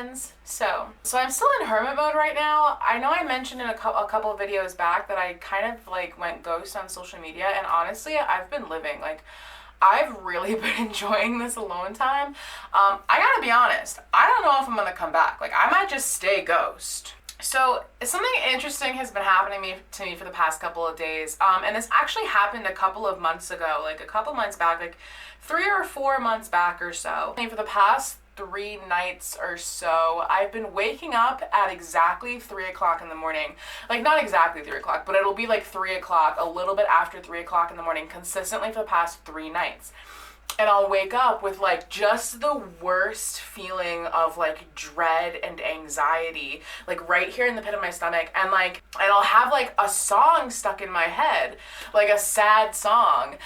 friends. So I'm still in hermit mode right now. I know I mentioned in a couple of videos back that I kind of like went ghost on social media, and honestly, I've been living. Like, I've really been enjoying this alone time. I gotta be honest, I don't know if I'm gonna come back. Like, I might just stay ghost. So something interesting has been happening to me for the past couple of days, and this actually happened a couple of months ago, like a couple months back, like 3 or 4 months back or so. For the past 3 nights or so, I've been waking up at exactly 3 o'clock in the morning. Like, not exactly 3 o'clock, but it'll be like 3 o'clock, a little bit after 3 o'clock in the morning, consistently for the past 3 nights. And I'll wake up with like just the worst feeling of like dread and anxiety, like right here in the pit of my stomach, and I'll have like a song stuck in my head, like a sad song.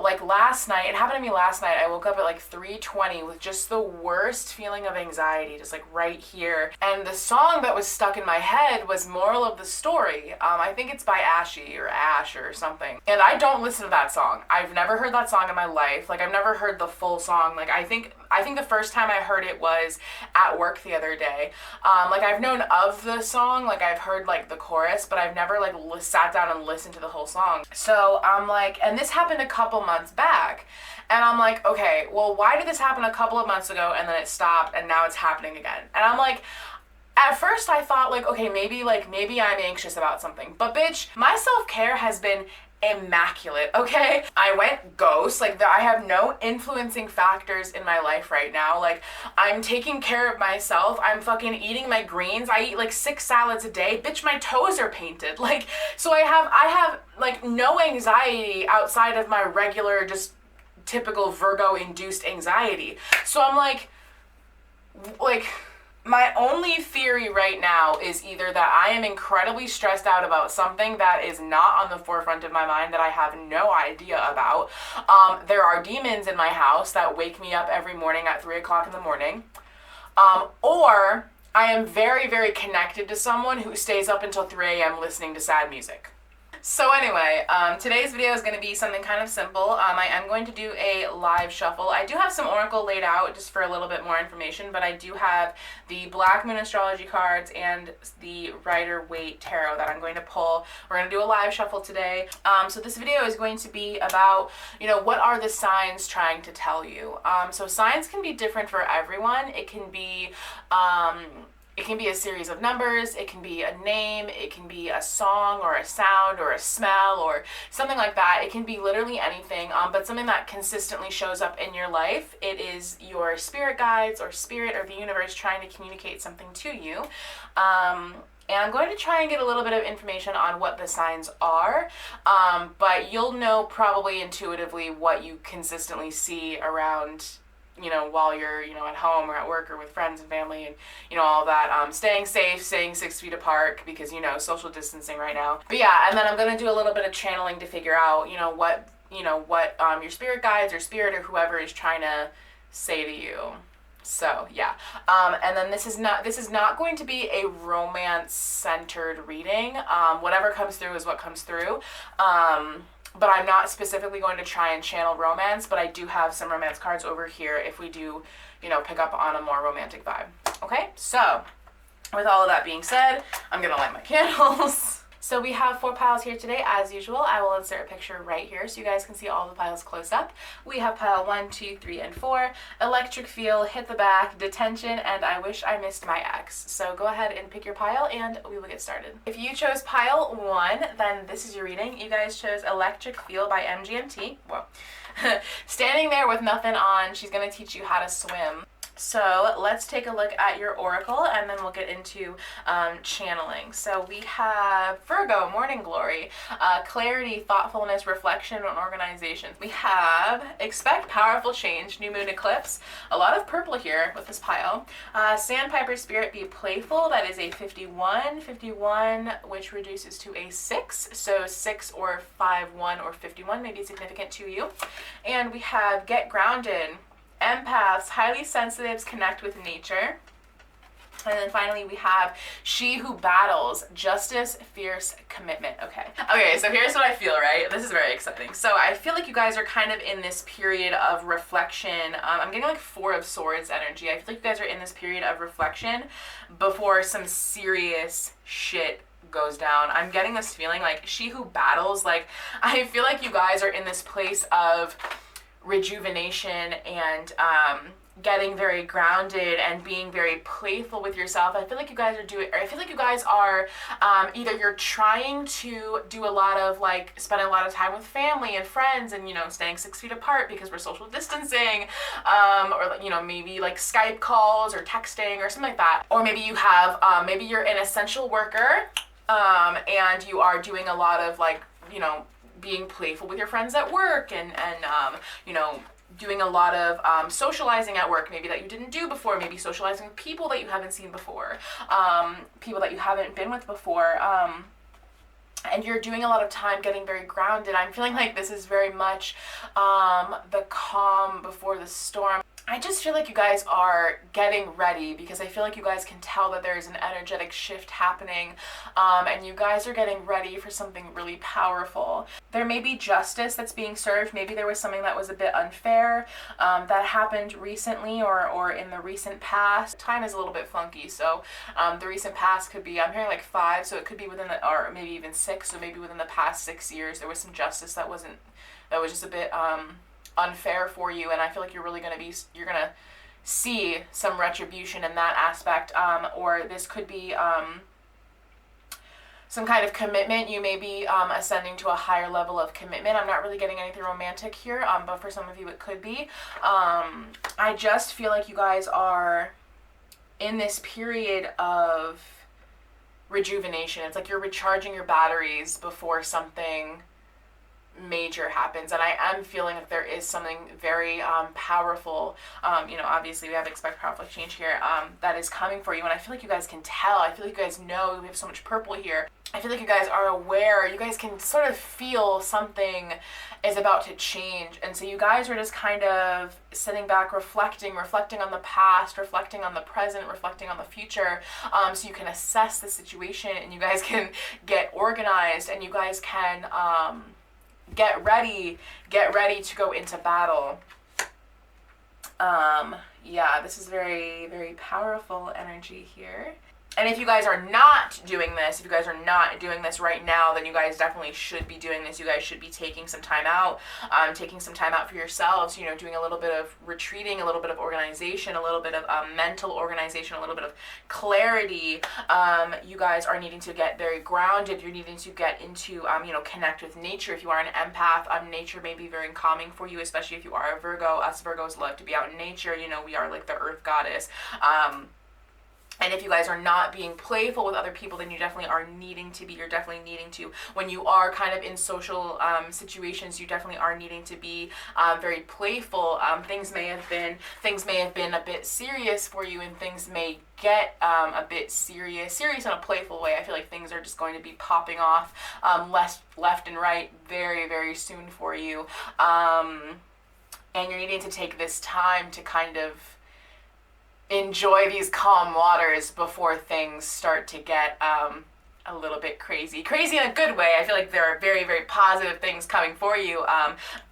Like last night, it happened to me last night. I woke up at like 3:20 with just the worst feeling of anxiety, just like right here. And the song that was stuck in my head was Moral of the Story. I think it's by Ashy or Ash or something. And I don't listen to that song. I've never heard that song in my life. Like, I've never heard the full song. Like, I think the first time I heard it was at work the other day. Like, I've known of the song, like I've heard like the chorus, but I've never like sat down and listened to the whole song. So I'm like, and this happened a couple months back, and I'm like, okay, well, why did this happen a couple of months ago and then it stopped and now it's happening again? And I'm like, at first I thought like, okay, maybe I'm anxious about something, but bitch, my self-care has been immaculate, okay? I went ghost. Like, I have no influencing factors in my life right now. Like, I'm taking care of myself. I'm fucking eating my greens. I eat like 6 salads a day. Bitch, my toes are painted. Like, so I have like no anxiety outside of my regular, just typical Virgo induced anxiety. So I'm like my only theory right now is either that I am incredibly stressed out about something that is not on the forefront of my mind that I have no idea about. There are demons in my house that wake me up every morning at 3 o'clock in the morning. Or I am very, very connected to someone who stays up until 3 a.m. listening to sad music. So anyway, today's video is going to be something kind of simple. I am going to do a live shuffle. I do have some oracle laid out just for a little bit more information, but I do have the Black Moon astrology cards and the Rider-Waite tarot that I'm going to pull. We're going to do a live shuffle today. So this video is going to be about, what are the signs trying to tell you? So signs can be different for everyone. It can be a series of numbers, it can be a name, it can be a song or a sound or a smell or something like that. It can be literally anything, but something that consistently shows up in your life. It is your spirit guides or spirit or the universe trying to communicate something to you. And I'm going to try and get a little bit of information on what the signs are, but you'll know probably intuitively what you consistently see around while you're, at home or at work or with friends and family and, all that. Staying safe, staying 6 feet apart because, social distancing right now. But yeah, and then I'm going to do a little bit of channeling to figure out, what your spirit guides or spirit or whoever is trying to say to you. So yeah, and then this is not going to be a romance-centered reading. Whatever comes through is what comes through. But I'm not specifically going to try and channel romance, but I do have some romance cards over here if we do, pick up on a more romantic vibe. Okay, so with all of that being said, I'm gonna light my candles. So we have 4 piles here today, as usual. I will insert a picture right here so you guys can see all the piles close up. We have pile 1, 2, 3, and 4, Electric Feel, Hit the Back, Detention, and I Wish I Missed My Ex. So go ahead and pick your pile and we will get started. If you chose pile 1, then this is your reading. You guys chose Electric Feel by MGMT. Whoa. Standing there with nothing on, she's going to teach you how to swim. So let's take a look at your oracle and then we'll get into channeling. So we have Virgo, Morning Glory, clarity, thoughtfulness, reflection, and organization. We have expect powerful change, new moon eclipse, a lot of purple here with this pile. Sandpiper Spirit, be playful, that is a 51, 51, which reduces to a 6. So 6 or 5, 1 or 51 may be significant to you. And we have get grounded. Empaths, highly sensitives, connect with nature. And then finally we have she who battles, justice, fierce commitment. Okay, so here's what I feel, right? This is very exciting. So I feel like you guys are kind of in this period of reflection. I'm getting like 4 of Swords energy. I feel like you guys are in this period of reflection before some serious shit goes down. I'm getting this feeling like she who battles, like I feel like you guys are in this place of rejuvenation and getting very grounded and being very playful with yourself. I feel like you guys are either you're trying to do a lot of like spending a lot of time with family and friends and, you know, staying 6 feet apart because we're social distancing, or, you know, maybe like Skype calls or texting or something like that. Or maybe you have, maybe you're an essential worker, and you are doing a lot of like, you know, being playful with your friends at work and you know, doing a lot of socializing at work, maybe that you didn't do before, maybe socializing with people that you haven't seen before, people that you haven't been with before, and you're doing a lot of time getting very grounded. I'm feeling like this is very much the calm before the storm. I just feel like you guys are getting ready because I feel like you guys can tell that there's an energetic shift happening, and you guys are getting ready for something really powerful. There may be justice that's being served. Maybe there was something that was a bit unfair that happened recently or in the recent past. Time is a little bit funky, so the recent past could be, I'm hearing like 5, so it could be within the, or maybe even 6, so maybe within the past 6 years there was some justice that was just a bit unfair for you, and I feel like you're gonna see some retribution in that aspect, or this could be some kind of commitment. You may be ascending to a higher level of commitment. I'm not really getting anything romantic here, but for some of you it could be. I just feel like you guys are in this period of rejuvenation. It's like you're recharging your batteries before something major happens, and I am feeling that there is something very powerful, you know, obviously we have expect powerful change here, that is coming for you, and I feel like you guys can tell. I feel like you guys know. We have so much purple here. I feel like you guys are aware. You guys can sort of feel something is about to change, and so you guys are just kind of sitting back, reflecting on the past, reflecting on the present, reflecting on the future, so you can assess the situation, and you guys can get organized, and you guys can get ready to go into battle. Yeah, this is very, very powerful energy here. And if you guys are not doing this, right now, then you guys definitely should be doing this. You guys should be taking some time out for yourselves, you know, doing a little bit of retreating, a little bit of organization, a little bit of mental organization, a little bit of clarity. You guys are needing to get very grounded. You're needing to get into, you know, connect with nature. If you are an empath, nature may be very calming for you, especially if you are a Virgo. Us Virgos love to be out in nature. You know, we are like the earth goddess. And if you guys are not being playful with other people, then you definitely are needing to be. You're definitely needing to. When you are kind of in social situations, you definitely are needing to be very playful. Things may have been a bit serious for you, and things may get a bit serious in a playful way. I feel like things are just going to be popping off left and right very, very soon for you. And you're needing to take this time to kind of enjoy these calm waters before things start to get a little bit crazy in a good way. I feel like there are very, very positive things coming for you,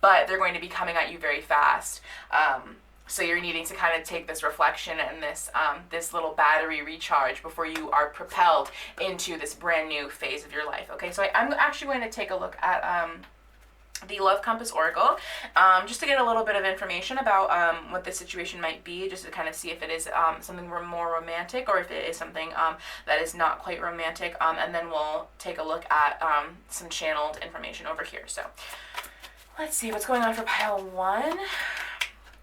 but they're going to be coming at you very fast. So you're needing to kind of take this reflection and this little battery recharge before you are propelled into this brand new phase of your life. Okay, so I'm actually going to take a look at the Love Compass Oracle, just to get a little bit of information about what the situation might be, just to kind of see if it is something more romantic, or if it is something that is not quite romantic, and then we'll take a look at some channeled information over here. So let's see what's going on for pile 1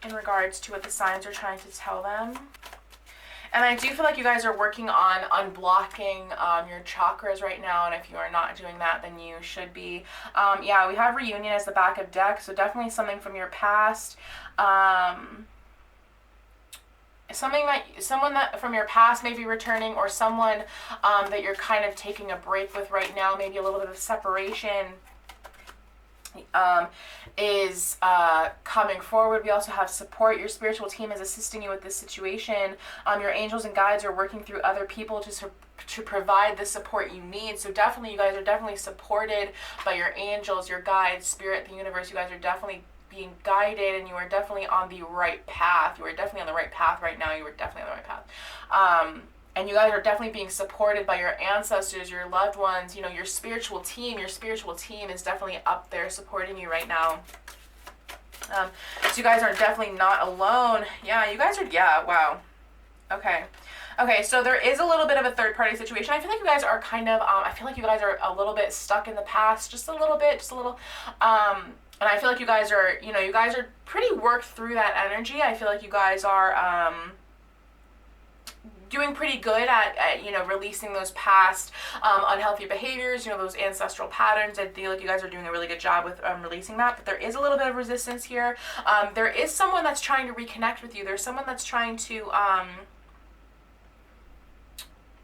in regards to what the signs are trying to tell them. And I do feel like you guys are working on unblocking your chakras right now, and if you are not doing that, then you should be. Yeah, we have reunion as the back of deck, so definitely something from your past. Someone that from your past may be returning, or someone that you're kind of taking a break with right now, maybe a little bit of separation. is coming forward. We also have support. Your spiritual team is assisting you with this situation. Your angels and guides are working through other people to provide the support you need. So definitely, you guys are definitely supported by your angels, your guides, spirit, the universe. You guys are definitely being guided, and you are definitely on the right path. You are definitely on the right path right now. You are definitely on the right path. And you guys are definitely being supported by your ancestors, your loved ones, you know, your spiritual team. Your spiritual team is definitely up there supporting you right now. So you guys are definitely not alone. Yeah, you guys are, yeah, wow. Okay. Okay, so there is a little bit of a third-party situation. I feel like you guys are kind of, I feel like you guys are a little bit stuck in the past, just a little bit, just a little. And I feel like you guys are, you know, you guys are pretty worked through that energy. I feel like you guys are, doing pretty good at you know, releasing those past unhealthy behaviors, you know, those ancestral patterns. I feel like you guys are doing a really good job with releasing that, but there is a little bit of resistance here. There is someone that's trying to reconnect with you. There's someone that's trying to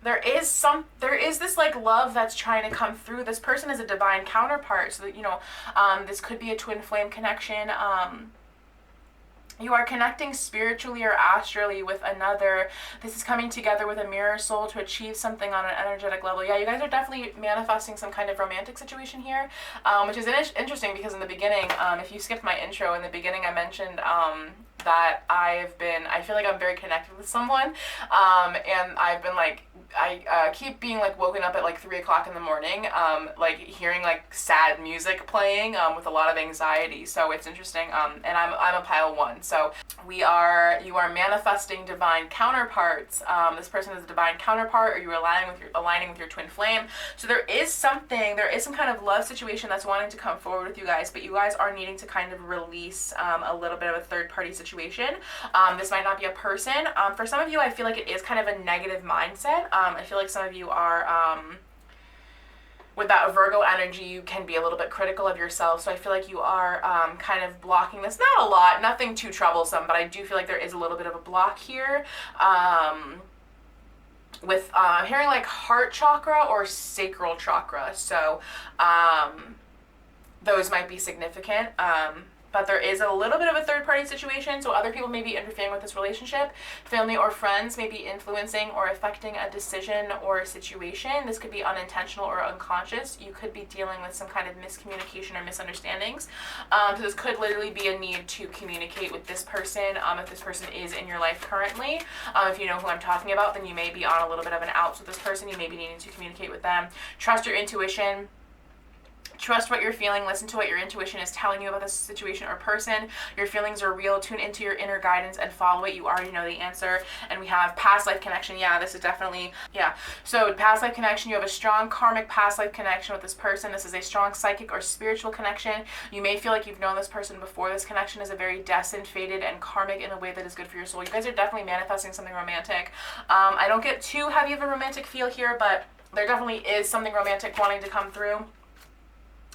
there is this like love that's trying to come through. This person is a divine counterpart, so that, you know, this could be a twin flame connection. You are connecting spiritually or astrally with another. This is coming together with a mirror soul to achieve something on an energetic level. Yeah, you guys are definitely manifesting some kind of romantic situation here, which is interesting because in the beginning, if you skipped my intro, in the beginning I mentioned that I feel like I'm very connected with someone, and I've been like, I keep being like woken up at like 3 o'clock in the morning, like hearing like sad music playing, with a lot of anxiety. So it's interesting. And I'm a pile 1. So you are manifesting divine counterparts. This person is a divine counterpart, or you're aligning with your twin flame. So there is some kind of love situation that's wanting to come forward with you guys, but you guys are needing to kind of release a little bit of a third party situation. This might not be a person. For some of you, I feel like it is kind of a negative mindset. I feel like some of you are, with that Virgo energy, you can be a little bit critical of yourself. So I feel like you are kind of blocking this. Not a lot, nothing too troublesome, but I do feel like there is a little bit of a block here. With I'm hearing like heart chakra or sacral chakra. So those might be significant. But there is a little bit of a third-party situation, so other people may be interfering with this relationship. Family or friends may be influencing or affecting a decision or a situation. This could be unintentional or unconscious. You could be dealing with some kind of miscommunication or misunderstandings. So this could literally be a need to communicate with this person, if this person is in your life currently. If you know who I'm talking about, then you may be on a little bit of an outs with this person. You may be needing to communicate with them. Trust your intuition. Trust what you're feeling. Listen to what your intuition is telling you about this situation or person. Your feelings are real. Tune into your inner guidance and follow it. You already know the answer. And we have past life connection. Yeah, this is definitely, yeah. So past life connection, you have a strong karmic past life connection with this person. This is a strong psychic or spiritual connection. You may feel like you've known this person before. This connection is a very destined, fated, and karmic in a way that is good for your soul. You guys are definitely manifesting something romantic. I don't get too heavy of a romantic feel here, but there definitely is something romantic wanting to come through.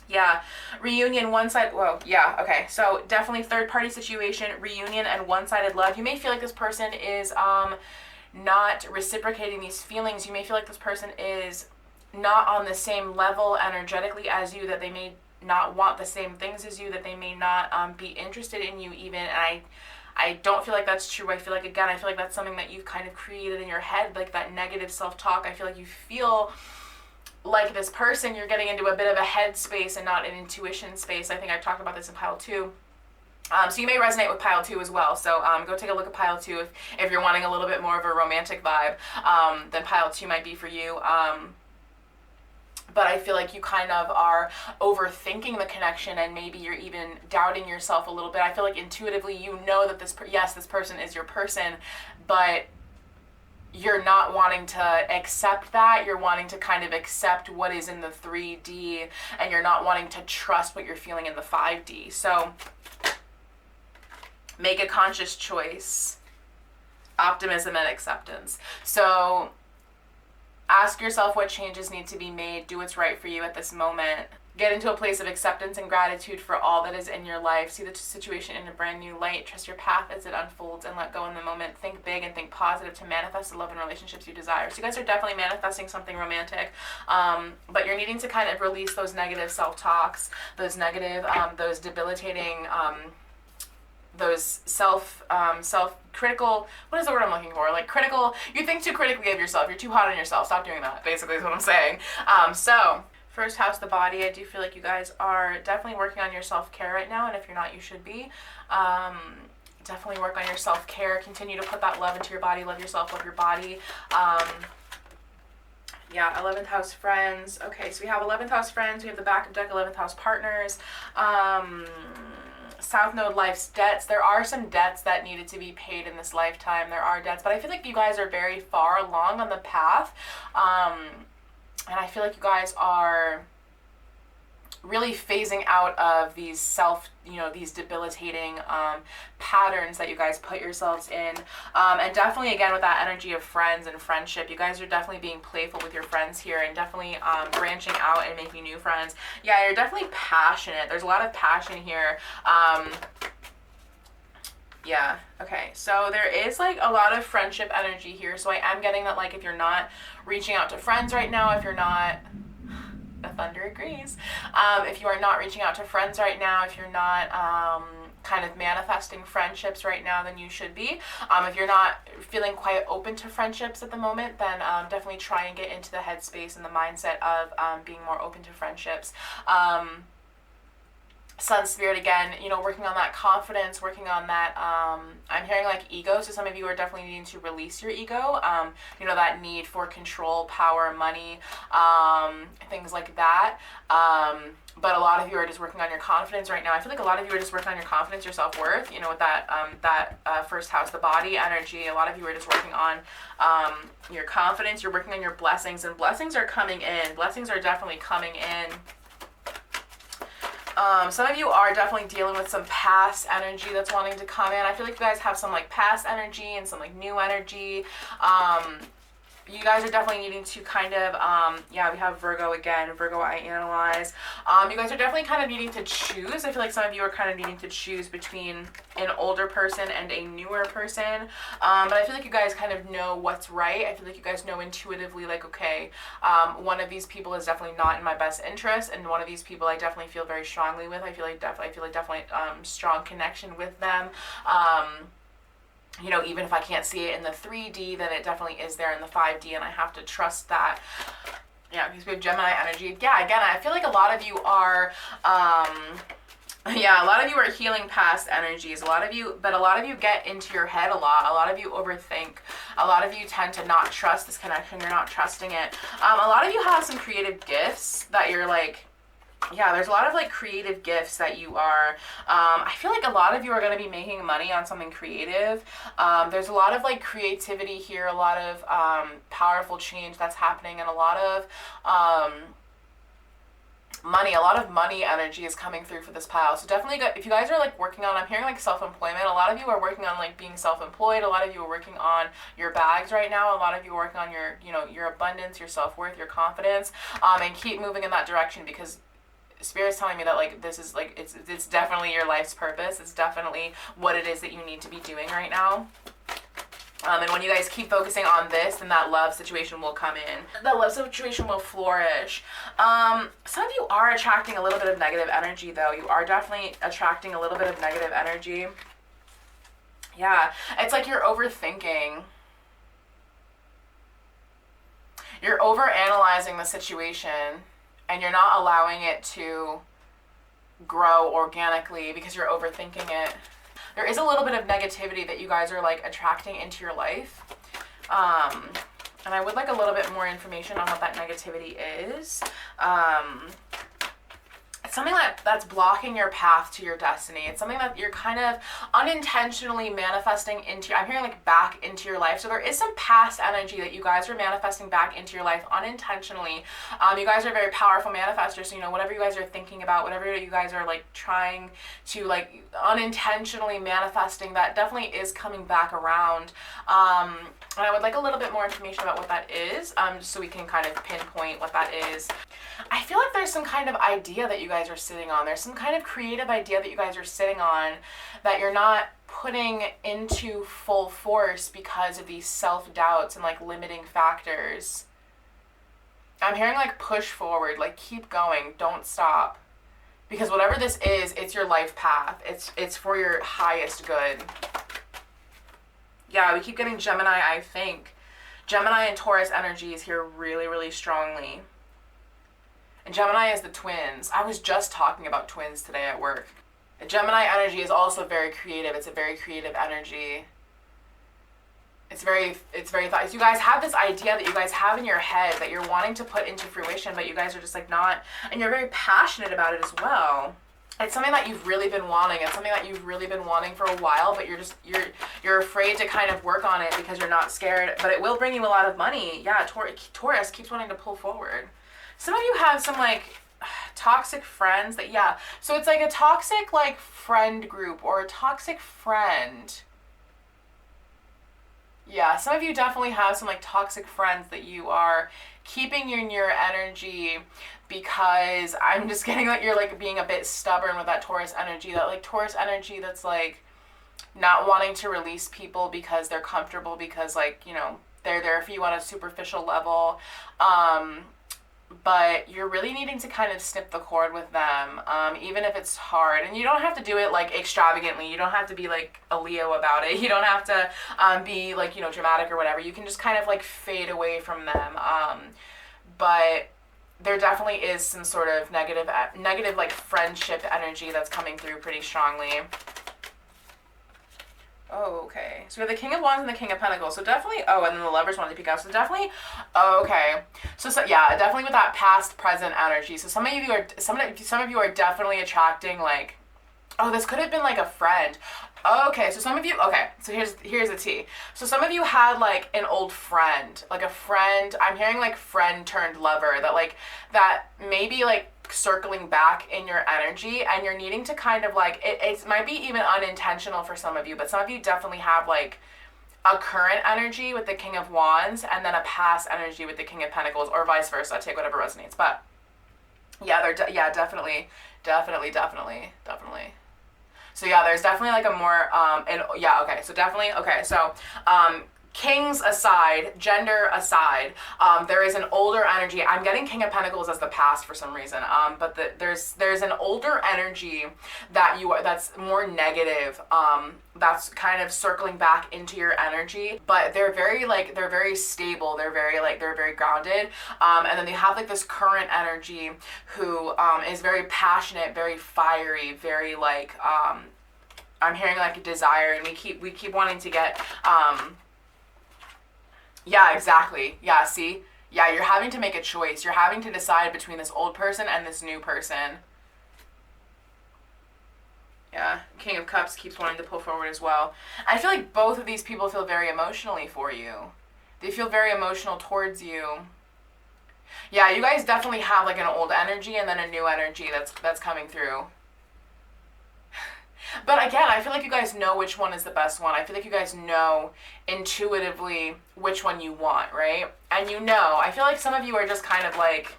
Yeah, reunion, one-sided, whoa, yeah, okay, so definitely third-party situation, reunion, and one-sided love. You may feel like this person is not reciprocating these feelings. You may feel like this person is not on the same level energetically as you, that they may not want the same things as you, that they may not be interested in you even, and I don't feel like that's true. I feel like, again, I feel like that's something that you've kind of created in your head, like that negative self-talk. I feel like you feel like this person, you're getting into a bit of a head space and not an intuition space. I think I've talked about this in pile 2. So you may resonate with pile 2 as well. So go take a look at pile 2 if you're wanting a little bit more of a romantic vibe. Then pile 2 might be for you. But I feel like you kind of are overthinking the connection, and maybe you're even doubting yourself a little bit. I feel like intuitively you know that this person is your person, but you're not wanting to accept that. You're wanting to kind of accept what is in the 3D, and you're not wanting to trust what you're feeling in the 5D. So make a conscious choice. Optimism and acceptance. So ask yourself what changes need to be made. Do what's right for you at this moment. Get into a place of acceptance and gratitude for all that is in your life. See the situation in a brand new light. Trust your path as it unfolds and let go in the moment. Think big and think positive to manifest the love and relationships you desire. So you guys are definitely manifesting something romantic, but you're needing to kind of release those negative self-talks, those negative, those debilitating, those self-critical, what is the word I'm looking for? Like critical, you think too critically of yourself. You're too hard on yourself. Stop doing that, basically is what I'm saying. So first house, the body. I do feel like you guys are definitely working on your self-care right now, and if you're not, you should be. Definitely work on your self-care. Continue to put that love into your body. Love yourself, love your body. Yeah, 11th house friends. Okay, so we have 11th house friends. We have the back of deck, 11th house partners. South Node, life's debts. There are some debts that needed to be paid in this lifetime. There are debts, but I feel like you guys are very far along on the path. And I feel like you guys are really phasing out of these these debilitating patterns that you guys put yourselves in. And definitely, again, with that energy of friends and friendship, you guys are definitely being playful with your friends here and definitely branching out and making new friends. Yeah, you're definitely passionate. There's a lot of passion here. Yeah, okay, so there is like a lot of friendship energy here. So I am getting that, like, if you're not reaching out to friends right now, if you're not, the thunder agrees. If you are not reaching out to friends right now, if you're not kind of manifesting friendships right now, then you should be. If you're not feeling quite open to friendships at the moment, then definitely try and get into the headspace and the mindset of being more open to friendships. Sun spirit, again, working on that confidence, working on that, I'm hearing like ego, so some of you are definitely needing to release your ego, that need for control, power, money, things like that, but a lot of you are just working on your confidence right now. I feel like a lot of you are just working on your confidence, your self-worth, with that first house, the body energy. A lot of you are just working on your confidence, you're working on your blessings, and blessings are coming in. Blessings are definitely coming in. Some of you are definitely dealing with some past energy that's wanting to come in. I feel like you guys have some like past energy and some like new energy. You guys are definitely needing to kind of, yeah, we have Virgo again. Virgo, I analyze. You guys are definitely kind of needing to choose. I feel like some of you are kind of needing to choose between an older person and a newer person. But I feel like you guys kind of know what's right. I feel like you guys know intuitively, like, okay, one of these people is definitely not in my best interest, and one of these people I definitely feel very strongly with. I feel like definitely strong connection with them. Even if I can't see it in the 3D, then it definitely is there in the 5D, and I have to trust that. Yeah, because we have Gemini energy. Yeah, again, I feel like a lot of you are, a lot of you are healing past energies. A lot of you get into your head a lot. A lot of you overthink. A lot of you tend to not trust this connection. You're not trusting it. A lot of you have some creative gifts that you're like, yeah, there's a lot of like creative gifts that you are, I feel like a lot of you are going to be making money on something creative. There's a lot of like creativity here, a lot of powerful change that's happening, and a lot of money energy is coming through for this pile. So definitely, if you guys are like working on, I'm hearing like self-employment, a lot of you are working on like being self-employed. A lot of you are working on your bags right now. A lot of you are working on your abundance, your self-worth, your confidence, and keep moving in that direction, because Spirit's telling me that like this is like it's definitely your life's purpose. It's definitely what it is that you need to be doing right now. And when you guys keep focusing on this, then that love situation will come in. That love situation will flourish. Some of you are attracting a little bit of negative energy, though. You are definitely attracting a little bit of negative energy. Yeah, it's like you're overthinking. You're overanalyzing the situation, and you're not allowing it to grow organically because you're overthinking it. There is a little bit of negativity that you guys are like attracting into your life. And I would like a little bit more information on what that negativity is. It's something that's blocking your path to your destiny. It's something that you're kind of unintentionally manifesting into, I'm hearing like back into your life. So there is some past energy that you guys are manifesting back into your life unintentionally. You guys are very powerful manifestors. So, you know, whatever you guys are thinking about, whatever you guys are like trying to like unintentionally manifesting, that definitely is coming back around. And I would like a little bit more information about what that is, just so we can kind of pinpoint what that is. I feel like there's some kind of idea that you guys are sitting on. There's some kind of creative idea that you guys are sitting on that you're not putting into full force because of these self-doubts and like limiting factors. I'm hearing like push forward, like keep going, don't stop. Because whatever this is, it's your life path. It's for your highest good. Yeah, we keep getting Gemini, I think. Gemini and Taurus energy is here really, really strongly. And Gemini is the twins. I was just talking about twins today at work. Gemini energy is also very creative. It's a very creative energy. It's very thought. You guys have this idea that you guys have in your head that you're wanting to put into fruition, but you guys are just like not, and you're very passionate about it as well. It's something that you've really been wanting. It's something that you've really been wanting for a while, but you're afraid to kind of work on it because you're not scared, but it will bring you a lot of money. Yeah, Taurus keeps wanting to pull forward. Some of you have some like toxic friends that, yeah. So it's like a toxic like friend group or a toxic friend. Yeah, some of you definitely have some like toxic friends that you are keeping in your energy because I'm just getting that you're like being a bit stubborn with that Taurus energy, that like Taurus energy that's like not wanting to release people because they're comfortable, because like, you know, they're there for you on a superficial level. But you're really needing to kind of snip the cord with them, even if it's hard. And you don't have to do it like extravagantly. You don't have to be like a Leo about it. You don't have to be like, you know, dramatic or whatever. You can just kind of like fade away from them. But there definitely is some sort of negative like friendship energy that's coming through pretty strongly. Oh, okay. So we have the King of Wands and the King of Pentacles. So definitely, oh, and then the Lovers wanted to peek out. So definitely, okay. So yeah, definitely with that past present energy. So some of you are definitely attracting like, oh, this could have been like a friend. Okay, so some of you, okay, so here's the tea. So some of you had like an old friend, like a friend, I'm hearing like friend turned lover, that maybe like circling back in your energy, and you're needing to kind of like, it might be even unintentional for some of you, but some of you definitely have like a current energy with the King of Wands and then a past energy with the King of Pentacles, or vice versa. Take whatever resonates. But yeah, definitely. So yeah, there's definitely like a more, and yeah, okay, so definitely, okay, so, kings aside, gender aside, there is an older energy. I'm getting King of Pentacles as the past for some reason, but there's an older energy that's more negative, that's kind of circling back into your energy, but they're very stable, they're very grounded, and then they have like this current energy who is very passionate, very fiery, very like, I'm hearing like a desire, and we keep wanting to get, yeah, exactly. Yeah, see? Yeah, you're having to make a choice. You're having to decide between this old person and this new person. Yeah, King of Cups keeps wanting to pull forward as well. I feel like both of these people feel very emotionally for you. They feel very emotional towards you. Yeah, you guys definitely have like an old energy and then a new energy that's coming through. But again, I feel like you guys know which one is the best one. I feel like you guys know intuitively which one you want, right? And you know, I feel like some of you are just kind of like,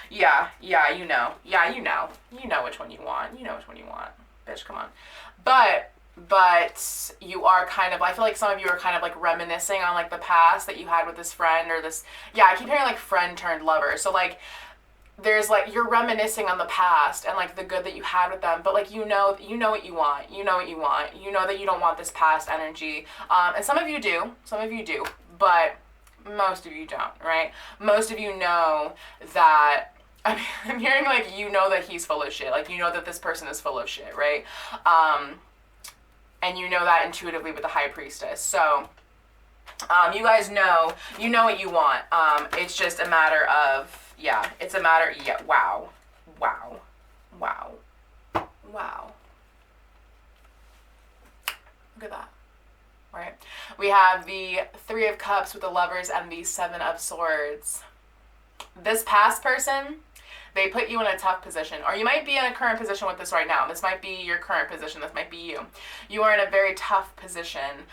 yeah, you know. Yeah, you know. You know which one you want. You know which one you want. Bitch, come on. But you are kind of, I feel like some of you are kind of like reminiscing on like the past that you had with this friend or this, yeah, I keep hearing like friend turned lover. So like, there's like, you're reminiscing on the past and like the good that you had with them, but like you know what you want, you know that you don't want this past energy, and some of you do, but most of you don't, right? Most of you know that, I'm hearing like, you know that he's full of shit, like you know that this person is full of shit, right? And you know that intuitively with the High Priestess. So you guys know, you know what you want. It's just a matter of, yeah, it's a matter, yeah, wow. Wow. Wow. Look at that. Right? We have the Three of Cups with the Lovers and the Seven of Swords. This past person, they put you in a tough position. Or you might be in a current position with this right now. This might be your current position. This might be you. You are in a very tough position.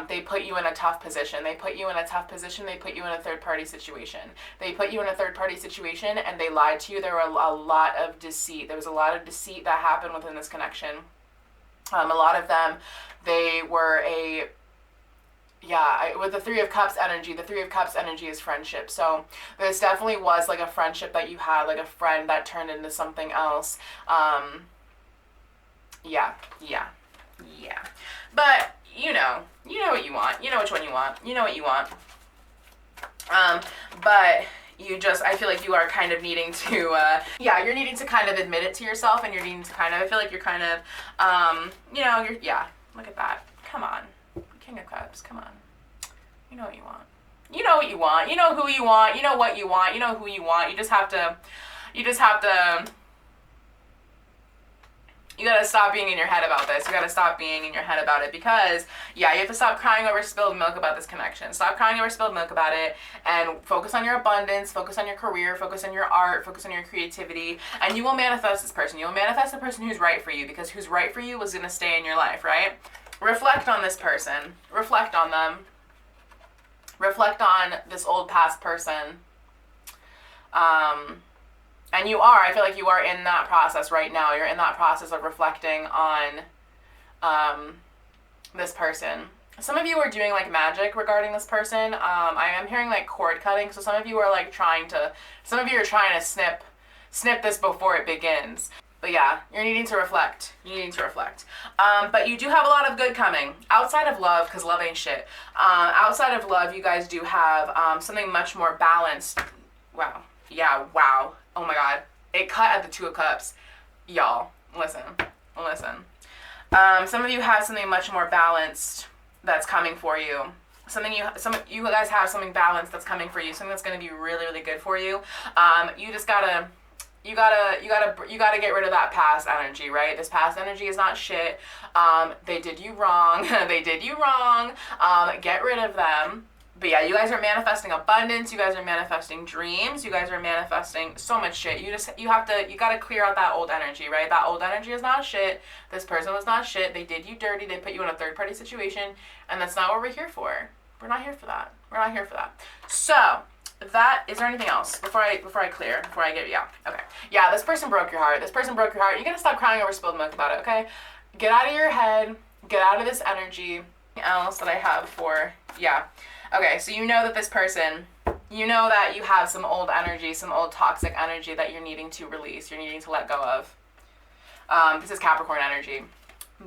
They put you in a tough position. They put you in a tough position. They put you in a third-party situation. They put you in a third-party situation and they lied to you. There were a lot of deceit. There was a lot of deceit that happened within this connection. A lot of them, they were with the Three of Cups energy, the Three of Cups energy is friendship. So this definitely was like a friendship that you had, like a friend that turned into something else. Yeah. But you know what you want. You know which one you want. You know what you want. But you just, I feel like you are kind of needing to, you're needing to kind of admit it to yourself, and you're needing to kind of, I feel like you're kind of, look at that. Come on. King of Cups, come on. You know what you want. You know what you want. You know who you want. You know what you want. You know who you want. You gotta stop being in your head about this. You gotta stop being in your head about it because, you have to stop crying over spilled milk about this connection. Stop crying over spilled milk about it and focus on your abundance, focus on your career, focus on your art, focus on your creativity, and you will manifest this person. You'll manifest the person who's right for you because who's right for you is gonna stay in your life, right? Reflect on this person. Reflect on them. Reflect on this old past person. And I feel like you are in that process right now. You're in that process of reflecting on this person. Some of you are doing like magic regarding this person. I am hearing like cord cutting. So some of you are like trying to snip this before it begins. But you're needing to reflect. But you do have a lot of good coming. Outside of love, because love ain't shit. Outside of love, you guys do have something much more balanced. Wow. Yeah, wow. Oh my God. It cut at the Two of Cups. Y'all, listen. Some of you have something much more balanced that's coming for you. Some of you guys have something balanced that's coming for you. Something that's going to be really, really good for you. You just gotta... You gotta get rid of that past energy, right? This past energy is not shit. They did you wrong. Get rid of them. But you guys are manifesting abundance. You guys are manifesting dreams. You guys are manifesting so much shit. You gotta clear out that old energy, right? That old energy is not shit. This person was not shit. They did you dirty. They put you in a third-party situation, and that's not what we're here for. We're not here for that. So, is there anything else before I okay. This person broke your heart. You're gonna stop crying over spilled milk about it, okay? Get out of your head. Get out of this energy. Anything else that I have for, okay, so you know that this person, you know that you have some old energy, some old toxic energy that you're needing to release, you're needing to let go of. This is Capricorn energy.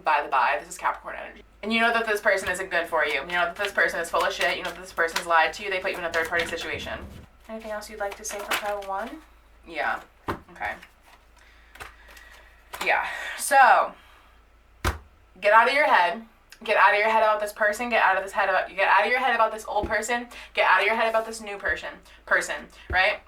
By the by, this is Capricorn energy. And you know that this person isn't good for you. You know that this person is full of shit. You know that this person's lied to you. They put you in a third-party situation. Anything else you'd like to say for pile 1? Yeah. Okay. Yeah. So, get out of your head. Get out of your head about this person. Get out of your head about this old person. Get out of your head about this new person, right?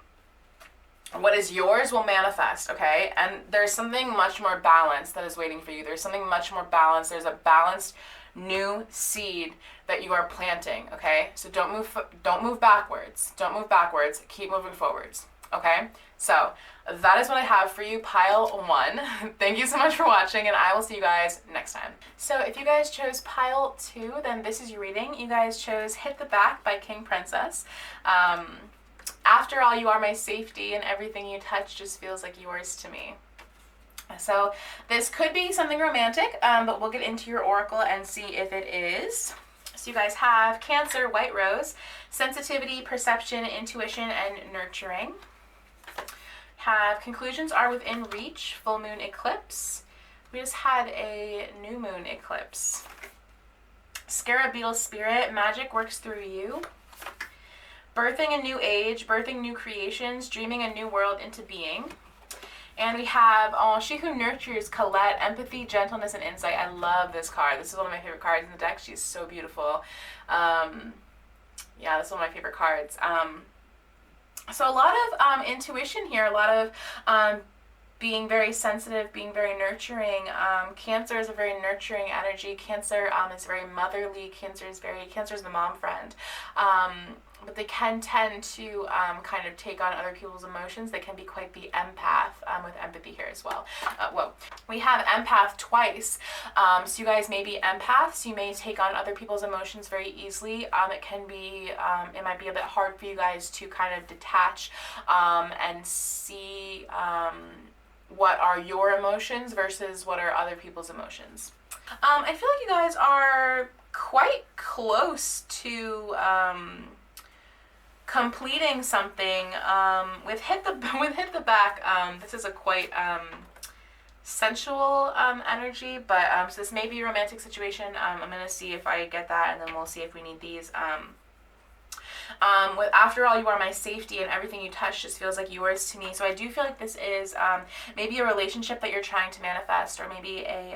What is yours will manifest, okay? And there's something much more balanced that is waiting for you. There's something much more balanced. There's a balanced new seed that you are planting, okay? So don't move backwards. Keep moving forwards, okay? So that is what I have for you, pile 1. Thank you so much for watching, and I will see you guys next time. So if you guys chose pile 2, then this is your reading. You guys chose Hit the Back by King Princess. After all, you are my safety, and everything you touch just feels like yours to me. So this could be something romantic, but we'll get into your oracle and see if it is. So you guys have Cancer, White Rose, sensitivity, perception, intuition, and nurturing. Have conclusions are within reach, full moon eclipse. We just had a new moon eclipse. Scarab Beetle Spirit, magic works through you. Birthing a new age, birthing new creations, dreaming a new world into being. And we have She Who Nurtures, Colette, empathy, gentleness, and insight. I love this card. This is one of my favorite cards in the deck. She's so beautiful. This is one of my favorite cards. So a lot of intuition here, a lot of being very sensitive, being very nurturing. Cancer is a very nurturing energy. Cancer is very motherly. Cancer is the mom friend. But they can tend to kind of take on other people's emotions. They can be quite the empath, with empathy here as well. We have empath twice. So you guys may be empaths. You may take on other people's emotions very easily. It might be a bit hard for you guys to kind of detach and see what are your emotions versus what are other people's emotions. I feel like you guys are quite close to completing something with hit the back. This is a quite sensual energy, but so this may be a romantic situation. I'm gonna see if I get that, and then we'll see if we need these. After all, you are my safety, and everything you touch just feels like yours to me. So I do feel like this is maybe a relationship that you're trying to manifest, or maybe a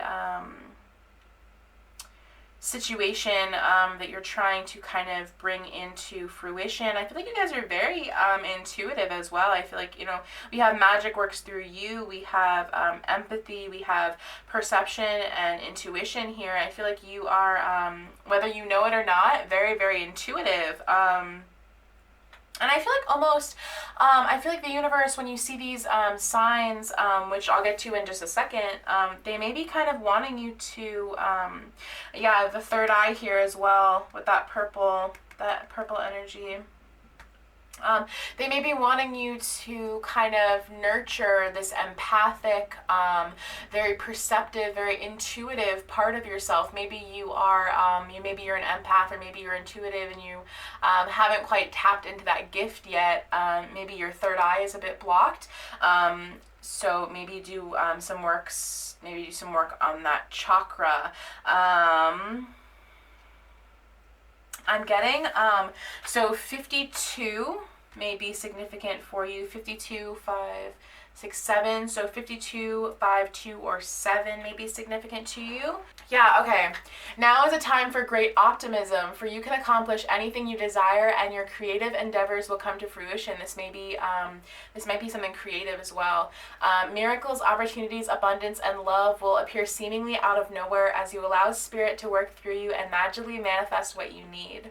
situation that you're trying to kind of bring into fruition. I feel like you guys are very intuitive as well. I feel like, we have magic works through you. We have empathy. We have perception and intuition here. I feel like you are, whether you know it or not, very, very intuitive. And I feel like almost, I feel like the universe, when you see these signs, which I'll get to in just a second, they may be kind of wanting you to, the third eye here as well with that purple energy. They may be wanting you to kind of nurture this empathic, very perceptive, very intuitive part of yourself. Maybe you are, maybe you're an empath, or maybe you're intuitive and you haven't quite tapped into that gift yet. Maybe your third eye is a bit blocked. So maybe do some work on that chakra. I'm getting, so 52 may be significant for you. 52, 5, 6, 7. So 52, 5, 2, or 7 may be significant to you. Yeah, okay. Now is a time for great optimism, for you can accomplish anything you desire, and your creative endeavors will come to fruition. This may be something creative as well. Miracles, opportunities, abundance, and love will appear seemingly out of nowhere as you allow Spirit to work through you and magically manifest what you need.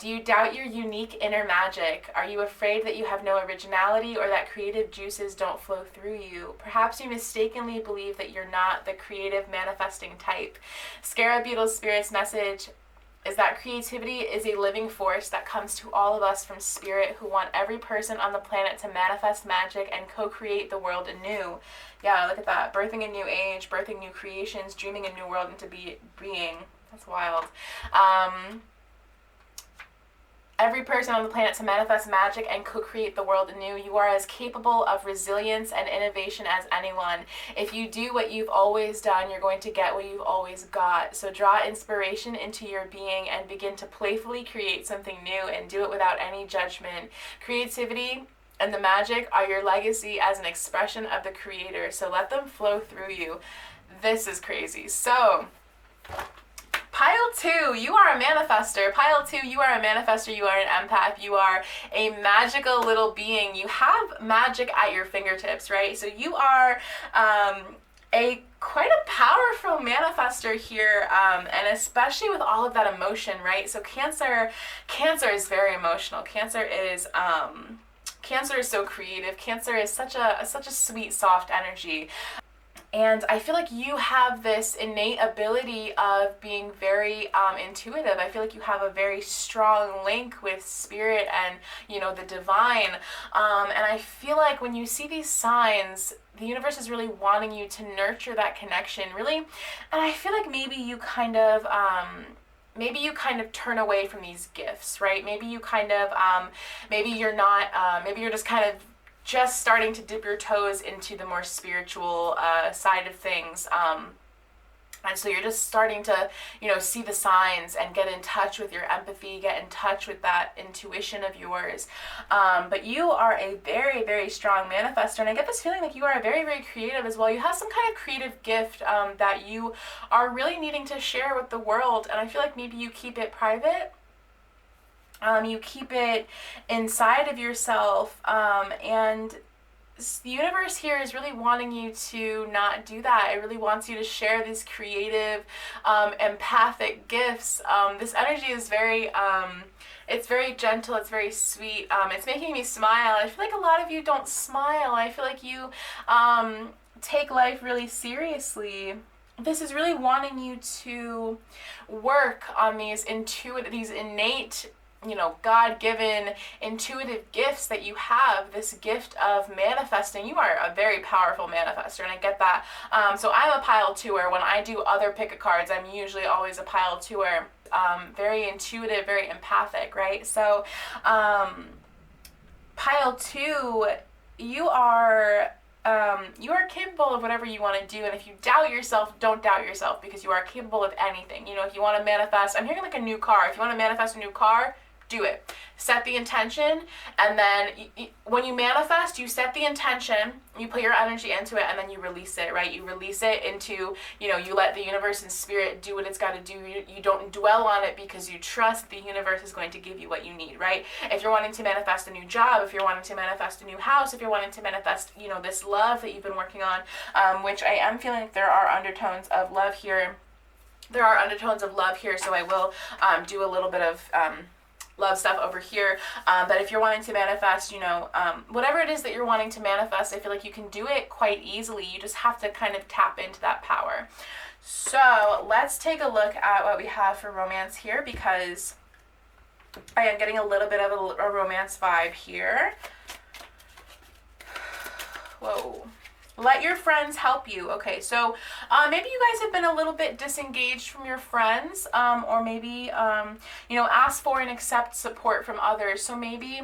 Do you doubt your unique inner magic? Are you afraid that you have no originality, or that creative juices don't flow through you? Perhaps you mistakenly believe that you're not the creative manifesting type. Scarab Beetle Spirit's message is that creativity is a living force that comes to all of us from Spirit, who want every person on the planet to manifest magic and co-create the world anew. Yeah, look at that. Birthing a new age, birthing new creations, dreaming a new world into being. That's wild. Every person on the planet to manifest magic and co-create the world anew. You are as capable of resilience and innovation as anyone. If you do what you've always done, you're going to get what you've always got. So draw inspiration into your being and begin to playfully create something new, and do it without any judgment. Creativity and the magic are your legacy as an expression of the Creator. So let them flow through you. This is crazy. So Pile 2, you are a manifester. Pile 2, you are a manifester. You are an empath. You are a magical little being. You have magic at your fingertips, right? So you are quite a powerful manifester here, and especially with all of that emotion, right? So Cancer is very emotional. Cancer is so creative. Cancer is such a sweet, soft energy. And I feel like you have this innate ability of being very intuitive. I feel like you have a very strong link with Spirit and, the divine. And I feel like when you see these signs, the universe is really wanting you to nurture that connection, really. And I feel like maybe you kind of turn away from these gifts, right? Maybe you kind of, maybe you're not, maybe you're just kind of just starting to dip your toes into the more spiritual side of things. And so you're just starting to, see the signs and get in touch with your empathy, get in touch with that intuition of yours. But you are a very, very strong manifestor. And I get this feeling like you are very, very creative as well. You have some kind of creative gift that you are really needing to share with the world. And I feel like maybe you keep it private. You keep it inside of yourself, and the universe here is really wanting you to not do that. It really wants you to share these creative, empathic gifts. This energy is very, it's very gentle, it's very sweet. It's making me smile. I feel like a lot of you don't smile. I feel like you take life really seriously. This is really wanting you to work on these innate, God-given intuitive gifts that you have, this gift of manifesting. You are a very powerful manifester, and I get that. So I'm a pile twoer. When I do other pick-a-cards, I'm usually always a pile twoer. Very intuitive, very empathic, right? So pile two, you are capable of whatever you want to do, and if you doubt yourself, don't doubt yourself, because you are capable of anything. If you want to manifest, I'm hearing like a new car. If you want to manifest a new car, do it. Set the intention, and then when you manifest, you set the intention, you put your energy into it, and then you release it, right? You release it into, you let the universe and spirit do what it's got to do. You don't dwell on it, because you trust the universe is going to give you what you need, right? If you're wanting to manifest a new job, if you're wanting to manifest a new house, if you're wanting to manifest, this love that you've been working on, which I am feeling like there are undertones of love here. So I will do a little bit of love stuff over here, but if you're wanting to manifest, whatever it is that you're wanting to manifest, I feel like you can do it quite easily. You just have to kind of tap into that power. So let's take a look at what we have for romance here, because I am getting a little bit of a romance vibe here. Whoa. Let your friends help you. Okay, so maybe you guys have been a little bit disengaged from your friends, or maybe, ask for and accept support from others. So maybe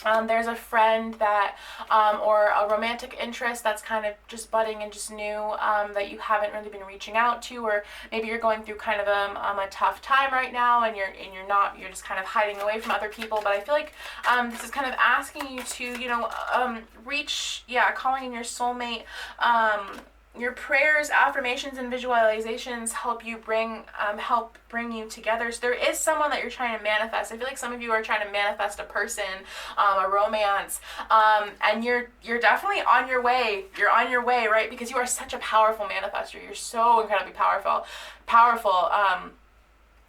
there's a friend that, or a romantic interest that's kind of just budding and just new, that you haven't really been reaching out to, or maybe you're going through kind of a tough time right now, and you're just kind of hiding away from other people. But I feel like this is kind of asking you to, reach, calling in your soulmate. Your prayers, affirmations, and visualizations help bring you together. So there is someone that you're trying to manifest. I feel like some of you are trying to manifest a person, a romance, and you're definitely on your way. You're on your way, right? Because you are such a powerful manifester. You're so incredibly powerful.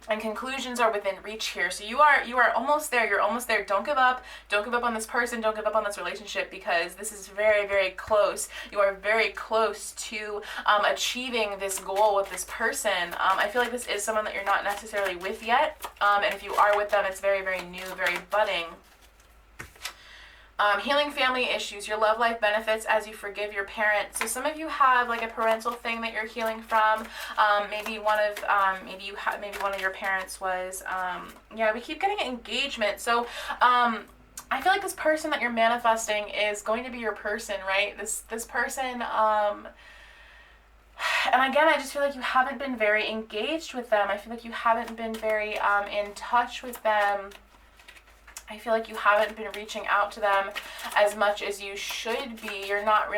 And conclusions are within reach here. So you are almost there. You're almost there. Don't give up. Don't give up on this person. Don't give up on this relationship, because this is very, very close. You are very close to achieving this goal with this person. I feel like this is someone that you're not necessarily with yet. And if you are with them, it's very, very new, very budding. Healing family issues, your love life benefits as you forgive your parents. So some of you have like a parental thing that you're healing from. Maybe one of your parents was, we keep getting engagement. So, I feel like this person that you're manifesting is going to be your person, right? This person, and again, I just feel like you haven't been very engaged with them. I feel like you haven't been very in touch with them. I feel like you haven't been reaching out to them as much as you should be. You're not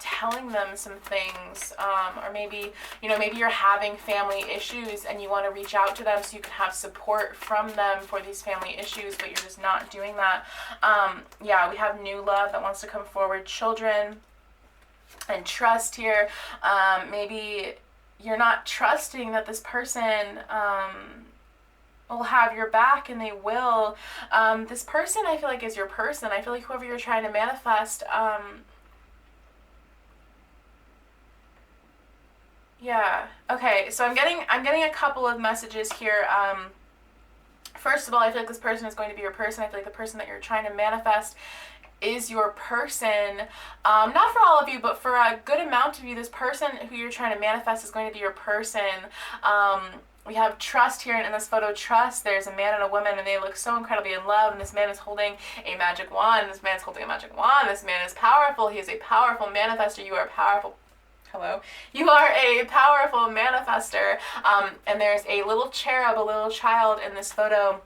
telling them some things, or maybe you're having family issues and you want to reach out to them so you can have support from them for these family issues, but you're just not doing that. We have new love that wants to come forward, children, and trust here. Maybe you're not trusting that this person, will have your back, and they will. This person, I feel like, is your person. I feel like whoever you're trying to manifest, okay, so I'm getting a couple of messages here. First of all, I feel like this person is going to be your person. I feel like the person that you're trying to manifest is your person. Not for all of you, but for a good amount of you, this person who you're trying to manifest is going to be your person. We have trust here in this photo. Trust. There's a man and a woman, and they look so incredibly in love, and this man is holding a magic wand. This man's holding a magic wand. This man is powerful. He is a powerful manifester. You are powerful. Hello. You are a powerful manifester. And there's a little cherub, a little child in this photo.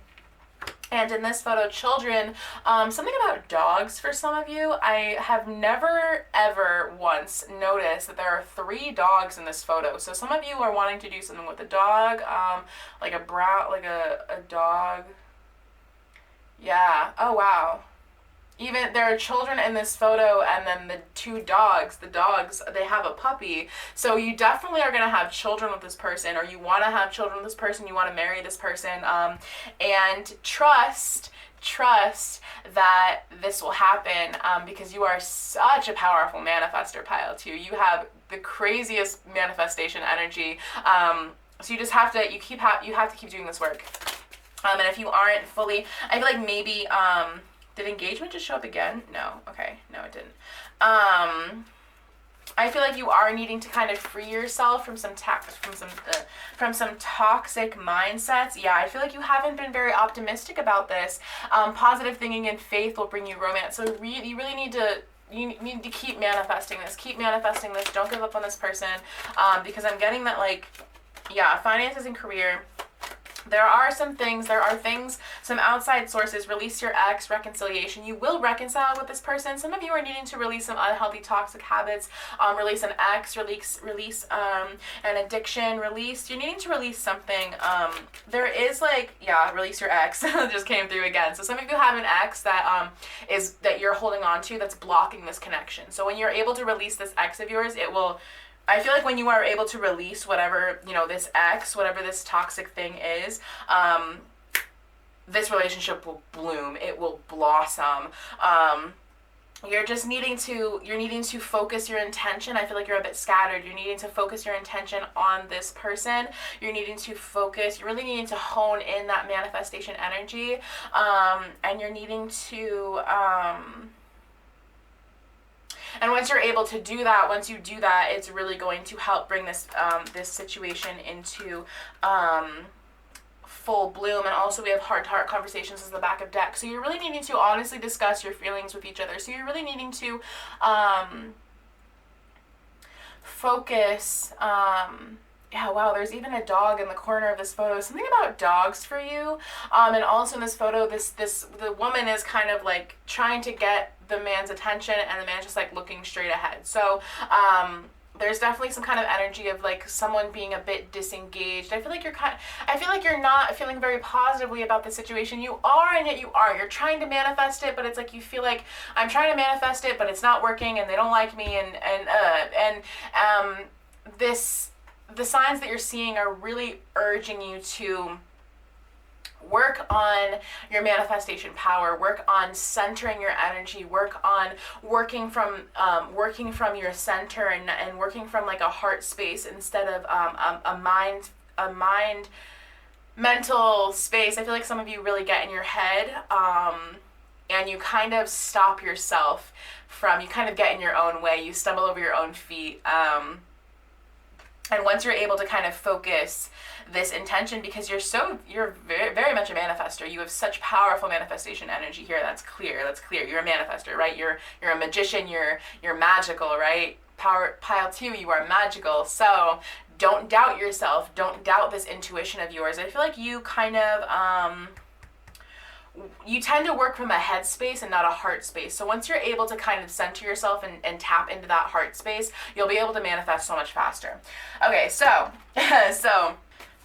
And in this photo, children, something about dogs for some of you. I have never, ever once noticed that there are 3 dogs in this photo. So some of you are wanting to do something with a dog, like a dog. Yeah. Oh, wow. even there are children in this photo, and then the two dogs, they have a puppy. So you definitely are going to have children with this person, or you want to have children with this person, you want to marry this person, and trust that this will happen, because you are such a powerful manifester, pile 2. You have the craziest manifestation energy. So you just have to, you have to keep doing this work. And if you aren't fully, I feel like maybe, did engagement just show up again? No. Okay. No, it didn't. I feel like you are needing to kind of free yourself from some toxic mindsets. Yeah, I feel like you haven't been very optimistic about this. Positive thinking and faith will bring you romance. So you really need to, you need to keep manifesting this. Keep manifesting this. Don't give up on this person, because I'm getting that, like, yeah, finances and career. There are things, some outside sources. Release your ex, reconciliation. You will reconcile with this person. Some of you are needing to release some unhealthy, toxic habits, release an ex, release an addiction, you're needing to release something. There is, like, yeah, release your ex. Just came through again. So some of you have an ex that that you're holding on to, that's blocking this connection. So when you're able to release this ex of yours, I feel like when you are able to release whatever, this ex, whatever this toxic thing is, this relationship will bloom. It will blossom. You're needing to focus your intention. I feel like you're a bit scattered. You're needing to focus your intention on this person. You're really needing to hone in that manifestation energy. And you're needing to, and once you're able to do that, it's really going to help bring this situation into full bloom. And also we have heart-to-heart conversations as the back of deck. So you're really needing to honestly discuss your feelings with each other. So you're really needing to focus. Yeah, wow, there's even a dog in the corner of this photo. Something about dogs for you. And also in this photo, the woman is kind of like trying to get the man's attention, and the man's just like looking straight ahead. So there's definitely some kind of energy of like someone being a bit disengaged. I feel like you're not feeling very positively about the situation. You are, and yet you are. You're trying to manifest it, but it's like you feel like I'm trying to manifest it, but it's not working, and they don't like me, the signs that you're seeing are really urging you to work on your manifestation power, work on centering your energy, work on working from your center, and working from like a heart space instead of a mental space. I feel like some of you really get in your head, and you kind of stop yourself you kind of get in your own way, you stumble over your own feet. And once you're able to kind of focus this intention, because you're very, very much a manifester. You have such powerful manifestation energy here. That's clear. You're a manifester, right? You're a magician. You're magical, right? Pile 2, you are magical. So don't doubt yourself. Don't doubt this intuition of yours. I feel like you kind of, you tend to work from a head space and not a heart space. So once you're able to kind of center yourself and tap into that heart space, you'll be able to manifest so much faster. Okay, so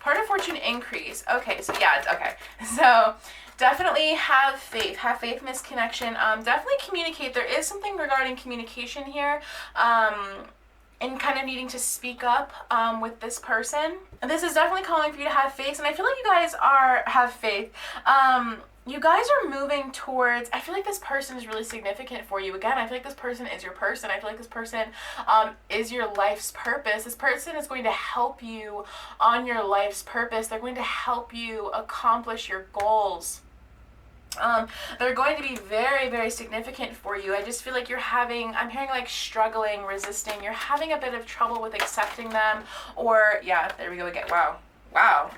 part of fortune increase. Okay, so yeah, okay. So definitely have faith in this connection. Definitely communicate. There is something regarding communication here. And kind of needing to speak up with this person. And this is definitely calling for you to have faith. And I feel like you guys have faith. You guys are moving towards, I feel like this person is really significant for you. Again, I feel like this person is your person. I feel like this person is your life's purpose. This person is going to help you on your life's purpose. They're going to help you accomplish your goals. They're going to be very, very significant for you. I just feel like I'm hearing like struggling, resisting. You're having a bit of trouble with accepting them, or yeah, there we go again. Wow.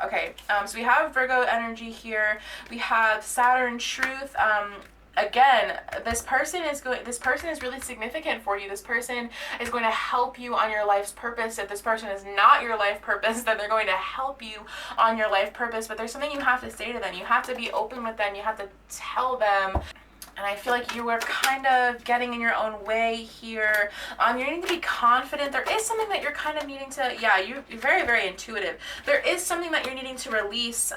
Okay. So we have Virgo energy here. We have Saturn truth. Again, this person is really significant for you. This person is going to help you on your life's purpose. If this person is not your life purpose, then they're going to help you on your life purpose. But there's something you have to say to them. You have to be open with them. You have to tell them. And I feel like you are kind of getting in your own way here. You need to be confident. There is something that you're kind of needing to, yeah, you're very, very intuitive. There is something that you're needing to release.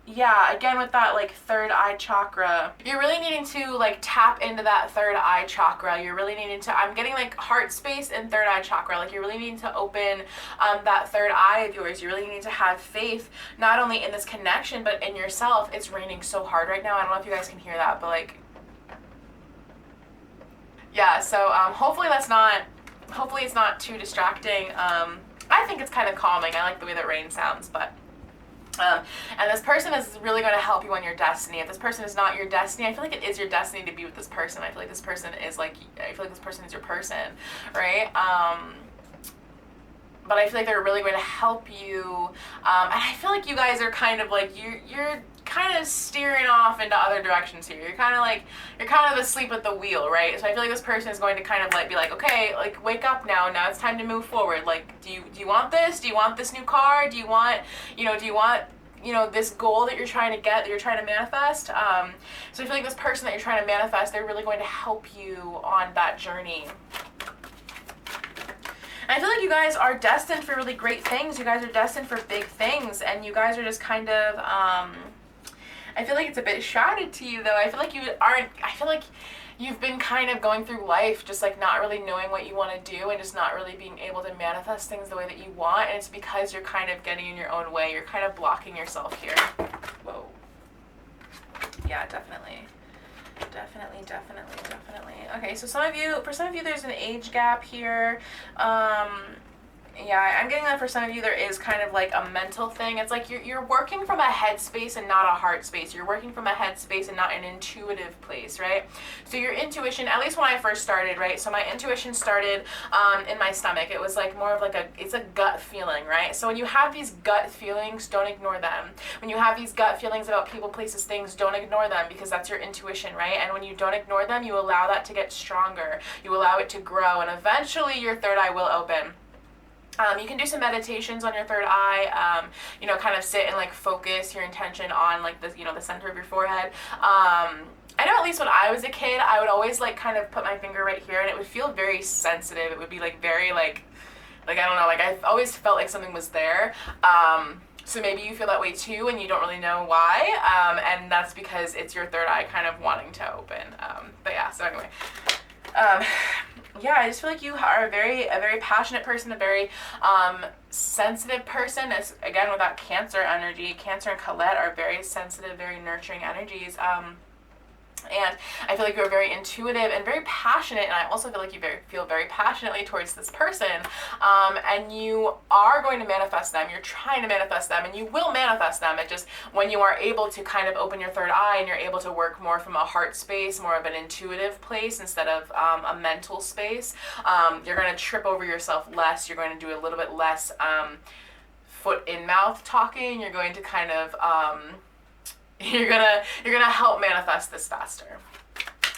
yeah, again with that like third eye chakra, you're really needing to like tap into that third eye chakra. You're really needing to, I'm getting like heart space and third eye chakra. Like you're really needing to open that third eye of yours. You really need to have faith, not only in this connection, but in yourself. It's raining so hard right now. I don't know if you guys can hear that, but like, yeah, so hopefully it's not too distracting. I think it's kind of calming. I like the way that rain sounds, but and this person is really going to help you on your destiny. If this person is not your destiny, I feel like it is your destiny to be with this person. I feel like this person is your person, right? But I feel like they're really going to help you. And I feel like you guys are kind of like, you're kind of steering off into other directions here. You're kind of asleep at the wheel, right? So I feel like this person is going to kind of like be like, okay, like wake up now. Now it's time to move forward. Like, do you want this? Do you want this new car? Do you want this goal that you're trying to get, that you're trying to manifest? So I feel like this person that you're trying to manifest, they're really going to help you on that journey. And I feel like you guys are destined for really great things. You guys are destined for big things, and you guys are just kind of, I feel like it's a bit shrouded to you, though. I feel like you've been kind of going through life just like not really knowing what you want to do and just not really being able to manifest things the way that you want, and it's because you're kind of getting in your own way. You're kind of blocking yourself here. Whoa. Yeah, definitely. Okay, so for some of you, there's an age gap here. Yeah, I'm getting that for some of you there is kind of like a mental thing. It's like you're working from a head space and not a heart space. You're working from a head space and not an intuitive place, right? So your intuition, at least when I first started, right? So my intuition started in my stomach. It was like more of like it's a gut feeling, right? So when you have these gut feelings, don't ignore them. When you have these gut feelings about people, places, things, don't ignore them, because that's your intuition, right? And when you don't ignore them, you allow that to get stronger. You allow it to grow, and eventually your third eye will open. You can do some meditations on your third eye, kind of sit and like focus your intention on like the center of your forehead. I know at least when I was a kid, I would always like kind of put my finger right here, and it would feel very sensitive. It would be like very like I don't know, like I always felt like something was there. So maybe you feel that way too, and you don't really know why, and that's because it's your third eye kind of wanting to open. But yeah, so anyway. Yeah, I just feel like you are a very passionate person, a very sensitive person. As again with that Cancer energy, Cancer and Colette are very sensitive, very nurturing energies. And I feel like you're very intuitive and very passionate, and I also feel like you feel very passionately towards this person, and you are going to manifest them. You're trying to manifest them, and you will manifest them. It just, when you are able to kind of open your third eye and you're able to work more from a heart space, more of an intuitive place instead of a mental space, you're going to trip over yourself less. You're going to do a little bit less foot in mouth talking. You're going to kind of you're gonna help manifest this faster.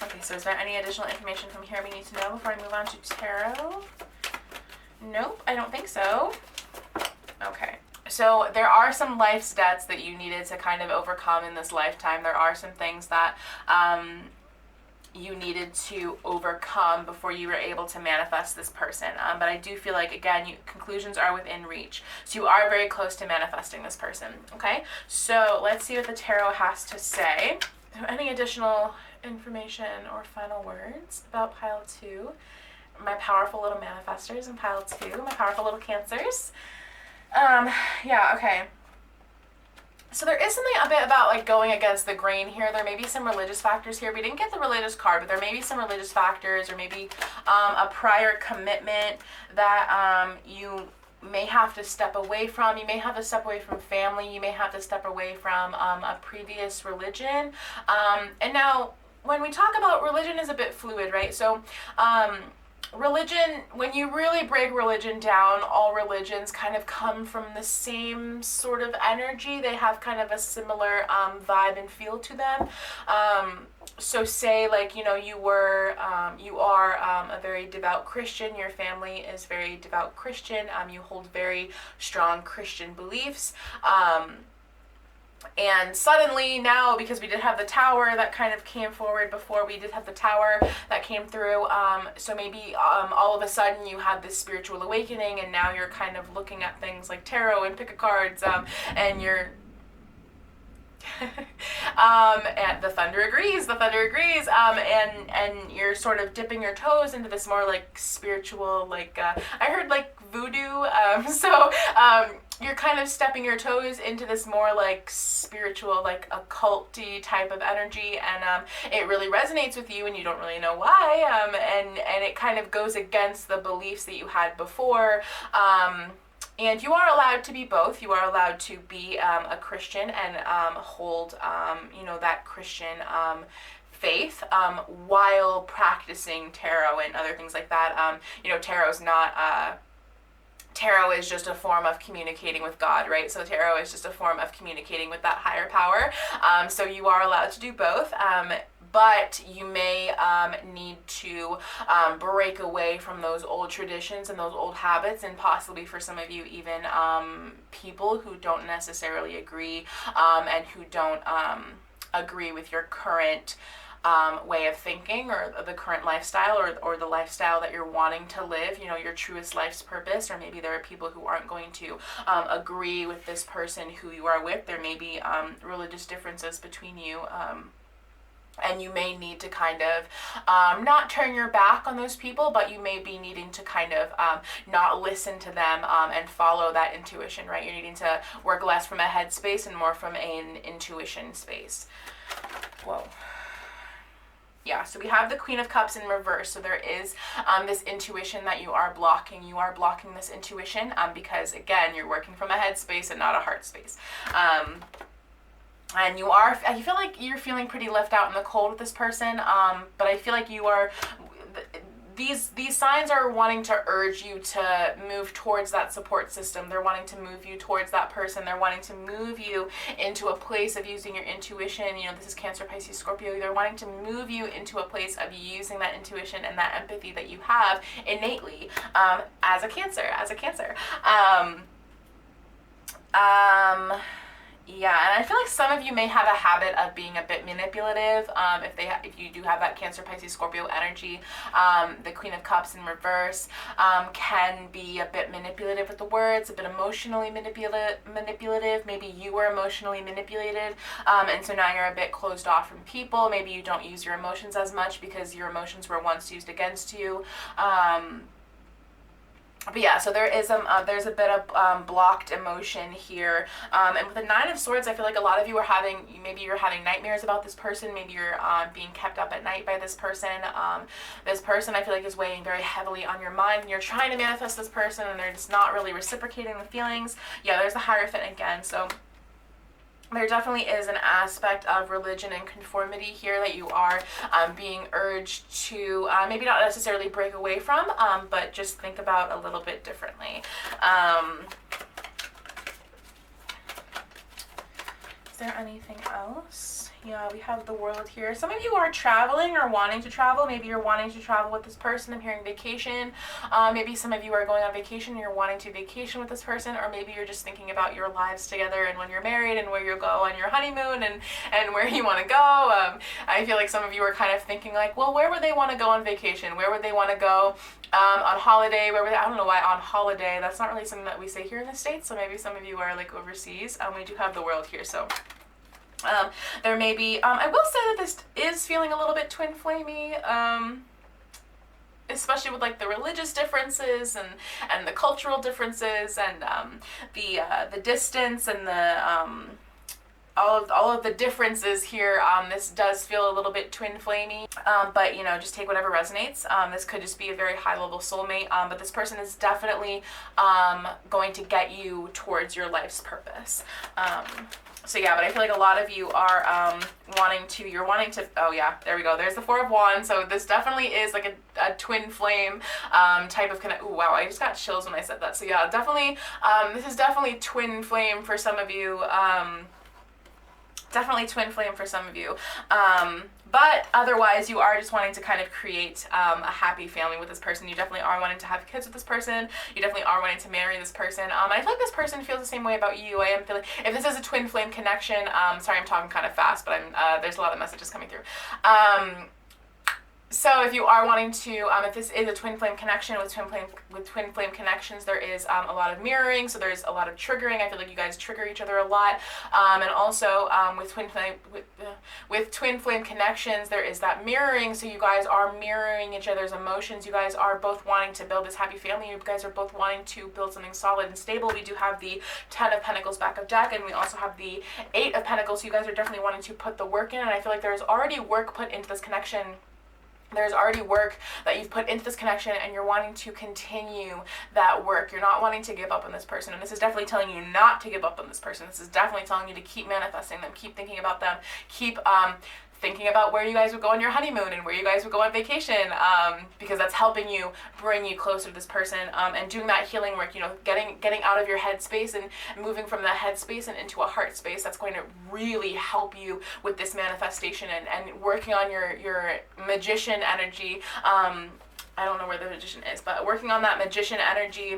Okay, so is there any additional information from here we need to know before I move on to tarot? Nope, I don't think so. Okay, so there are some life's debts that you needed to kind of overcome in this lifetime. There are some things that you needed to overcome before you were able to manifest this person. But I do feel like, again, conclusions are within reach. So you are very close to manifesting this person, okay? So let's see what the tarot has to say. Any additional information or final words about pile 2? My powerful little manifestors in pile 2, my powerful little Cancers. Yeah, okay. So there is something a bit about like going against the grain here. There may be some religious factors here. We didn't get the religious card, but there may be some religious factors, or maybe a prior commitment that you may have to step away from. You may have to step away from family. You may have to step away from a previous religion. And now, when we talk about religion, is a bit fluid, right? So religion, when you really break religion down, all religions kind of come from the same sort of energy. They have kind of a similar vibe and feel to them. So say like, you are a very devout Christian, your family is very devout Christian, you hold very strong Christian beliefs. And suddenly now, because we did have the Tower that kind of came forward before, we did have the Tower that came through, so maybe all of a sudden you had this spiritual awakening, and now you're kind of looking at things like tarot and pick-a-cards, and you're And the thunder agrees. The thunder agrees. And you're sort of dipping your toes into this more like spiritual, like I heard like voodoo. You're kind of stepping your toes into this more like spiritual, like occulty type of energy, and it really resonates with you, and you don't really know why. And it kind of goes against the beliefs that you had before. And you are allowed to be both. You are allowed to be a Christian and hold, that Christian faith while practicing tarot and other things like that. Tarot's not... Tarot is just a form of communicating with God, right? So tarot is just a form of communicating with that higher power. So you are allowed to do both. But you may need to break away from those old traditions and those old habits, and possibly for some of you even people who don't necessarily agree and who don't agree with your current way of thinking, or the current lifestyle, or the lifestyle that you're wanting to live, your truest life's purpose. Or maybe there are people who aren't going to agree with this person who you are with. There may be religious differences between you. And you may need to kind of not turn your back on those people, but you may be needing to kind of not listen to them and follow that intuition, right? You're needing to work less from a head space and more from an intuition space. Whoa. Yeah, so we have the Queen of Cups in reverse. So there is this intuition that you are blocking. You are blocking this intuition because, again, you're working from a head space and not a heart space. And you feel like you're feeling pretty left out in the cold with this person, but I feel like you are... These signs are wanting to urge you to move towards that support system. They're wanting to move you towards that person. They're wanting to move you into a place of using your intuition. This is Cancer, Pisces, Scorpio. They're wanting to move you into a place of using that intuition and that empathy that you have innately as a Cancer. Yeah, and I feel like some of you may have a habit of being a bit manipulative. If you do have that Cancer, Pisces, Scorpio energy, the Queen of Cups in reverse can be a bit manipulative with the words, a bit emotionally manipulative. Maybe you were emotionally manipulated, and so now you're a bit closed off from people. Maybe you don't use your emotions as much because your emotions were once used against you. But yeah, so there's a bit of blocked emotion here, and with the Nine of Swords, I feel like a lot of you are having nightmares about this person. Maybe you're being kept up at night by this person. This person, I feel like, is weighing very heavily on your mind, and you're trying to manifest this person, and they're just not really reciprocating the feelings. Yeah, there's the Hierophant again. So there definitely is an aspect of religion and conformity here that you are being urged to maybe not necessarily break away from, but just think about a little bit differently. Is there anything else? Yeah, we have the World here. Some of you are traveling or wanting to travel. Maybe you're wanting to travel with this person. I'm hearing vacation. Maybe some of you are going on vacation and you're wanting to vacation with this person, or maybe you're just thinking about your lives together and when you're married and where you'll go on your honeymoon and where you want to go. I feel like some of you are kind of thinking like, well, where would they want to go on vacation? Where would they want to go on holiday? I don't know why on holiday. That's not really something that we say here in the States, so maybe some of you are like overseas. We do have the World here, so... there may be, I will say that this is feeling a little bit twin flamey, especially with like the religious differences and the cultural differences and the distance and the all of the differences here. This does feel a little bit twin flamey, but just take whatever resonates. This could just be a very high level soulmate, but this person is definitely going to get you towards your life's purpose. So yeah, but I feel like a lot of you are wanting to, oh yeah, there we go. There's the Four of Wands. So this definitely is like a twin flame type of ooh, wow, I just got chills when I said that. So yeah, definitely, this is definitely twin flame for some of you. Definitely twin flame for some of you. But otherwise, you are just wanting to kind of create a happy family with this person. You definitely are wanting to have kids with this person. You definitely are wanting to marry this person. I feel like this person feels the same way about you. I am feeling, if this is a twin flame connection, sorry I'm talking kind of fast, but there's a lot of messages coming through. So if you are wanting to, if this is a twin flame connection, with twin flame connections, there is a lot of mirroring. So there's a lot of triggering. I feel like you guys trigger each other a lot, and also with twin flame connections, there is that mirroring. So you guys are mirroring each other's emotions. You guys are both wanting to build this happy family. You guys are both wanting to build something solid and stable. We do have the 10 of Pentacles back of deck, and we also have the 8 of Pentacles. So you guys are definitely wanting to put the work in, and I feel like there's already work put into this connection. There's already work that you've put into this connection, and you're wanting to continue that work. You're not wanting to give up on this person, and this is definitely telling you not to give up on this person. This is definitely telling you to keep manifesting them, keep thinking about them, keep thinking about where you guys would go on your honeymoon and where you guys would go on vacation, because that's helping you bring you closer to this person, and doing that healing work, you know, getting out of your head space and moving from that head space and into a heart space. That's going to really help you with this manifestation, and working on your magician energy. I don't know where the magician is, but working on that magician energy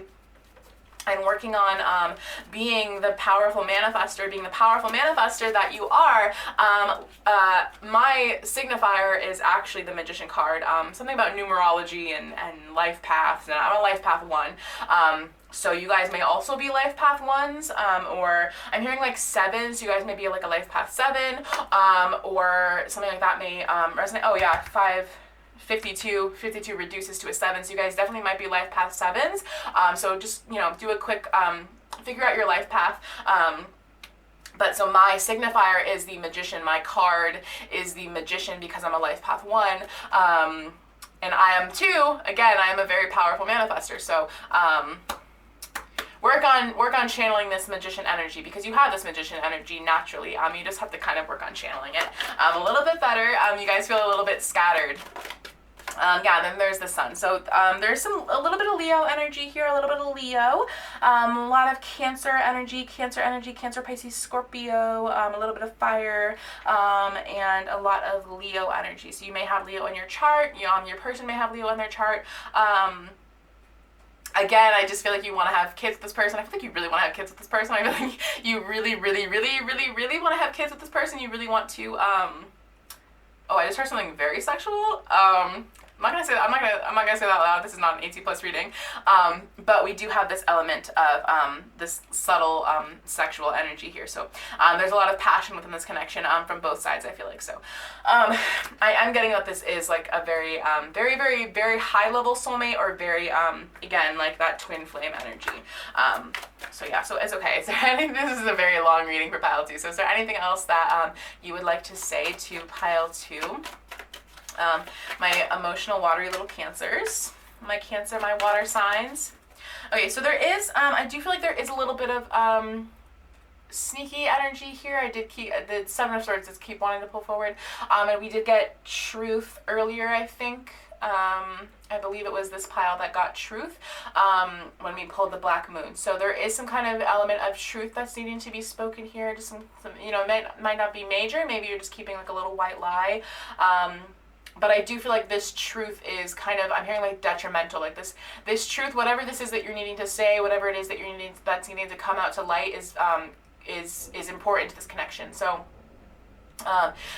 and working on being the powerful manifester that you are. My signifier is actually the Magician card. Something about numerology and life paths, and I'm a life path 1. So you guys may also be life path 1s, or I'm hearing like 7, so you guys may be like a life path 7, or something like that may resonate. Oh yeah, 52 reduces to a 7, so you guys definitely might be life path 7s. So just, you know, do a quick figure out your life path. But so my signifier is the Magician. My card is the Magician because I'm a life path 1. And I am too. Again, I am a very powerful manifester. So work on channeling this magician energy, because you have this magician energy naturally. You just have to kind of work on channeling it a little bit better. You guys feel a little bit scattered. Yeah, then there's the sun. So there's a little bit of Leo energy here, a little bit of Leo, a lot of Cancer energy, Cancer, Pisces, Scorpio, a little bit of fire, and a lot of Leo energy. So you may have Leo in your chart. Your person may have Leo in their chart. Again, I just feel like you want to have kids with this person. I feel like you really want to have kids with this person. I feel like you really want to have kids with this person. You really want to, oh, I just heard something very sexual. I'm not gonna say that out loud. This is not an 18+ reading. But we do have this element of this subtle sexual energy here. So there's a lot of passion within this connection from both sides, I feel like. So I'm getting that this is like a very high level soulmate, or very again, like that twin flame energy. So yeah, so it's okay. Is there anything, this is a very long reading for pile 2. So is there anything else that you would like to say to pile 2? My emotional watery little Cancers, my Cancer, my water signs. Okay, so there is, I do feel like there is a little bit of sneaky energy here. I did keep, the 7 of Swords just keep wanting to pull forward. And we did get Truth earlier, I think. I believe it was this pile that got Truth when we pulled the Black Moon. So there is some kind of element of truth that's needing to be spoken here. Just some you know, it might not be major. Maybe you're just keeping like a little white lie. But I do feel like this truth is kind of, I'm hearing like detrimental, like this truth, whatever this is that you're needing to say, whatever it is that you're needing, that's needing to come out to light is important to this connection. So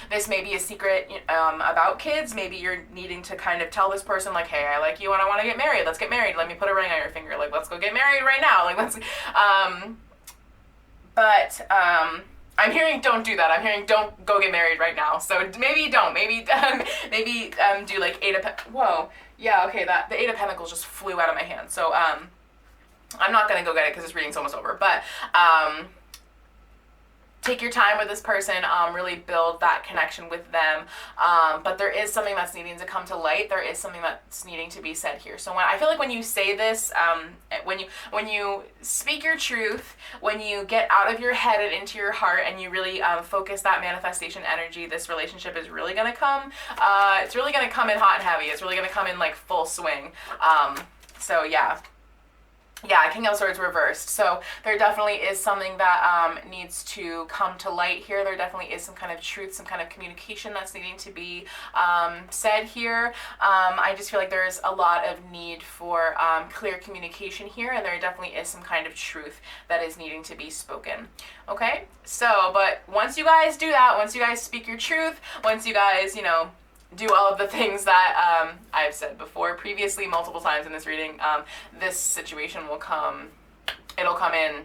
this may be a secret about kids. Maybe you're needing to kind of tell this person like, hey, I like you and I want to get married. Let's get married. Let me put a ring on your finger. Like, let's go get married right now. Like, let's, I'm hearing don't do that. I'm hearing don't go get married right now. So maybe don't. Maybe do like 8 of whoa. Yeah, okay, the 8 of Pentacles just flew out of my hand. So I'm not gonna go get it because this reading's almost over. But take your time with this person, really build that connection with them. But there is something that's needing to come to light. There is something that's needing to be said here. So I feel like when you say this, when you speak your truth, when you get out of your head and into your heart, and you really focus that manifestation energy, this relationship is really gonna come. It's really gonna come in hot and heavy. It's really gonna come in like full swing. So yeah. Yeah, King of Swords reversed. So there definitely is something that needs to come to light here. There definitely is some kind of truth, some kind of communication that's needing to be said here. I just feel like there's a lot of need for clear communication here, and there definitely is some kind of truth that is needing to be spoken. Okay, so, but once you guys do that, once you guys speak your truth, once you guys, you know, do all of the things that I've said before previously multiple times in this reading. This situation will come, it'll come in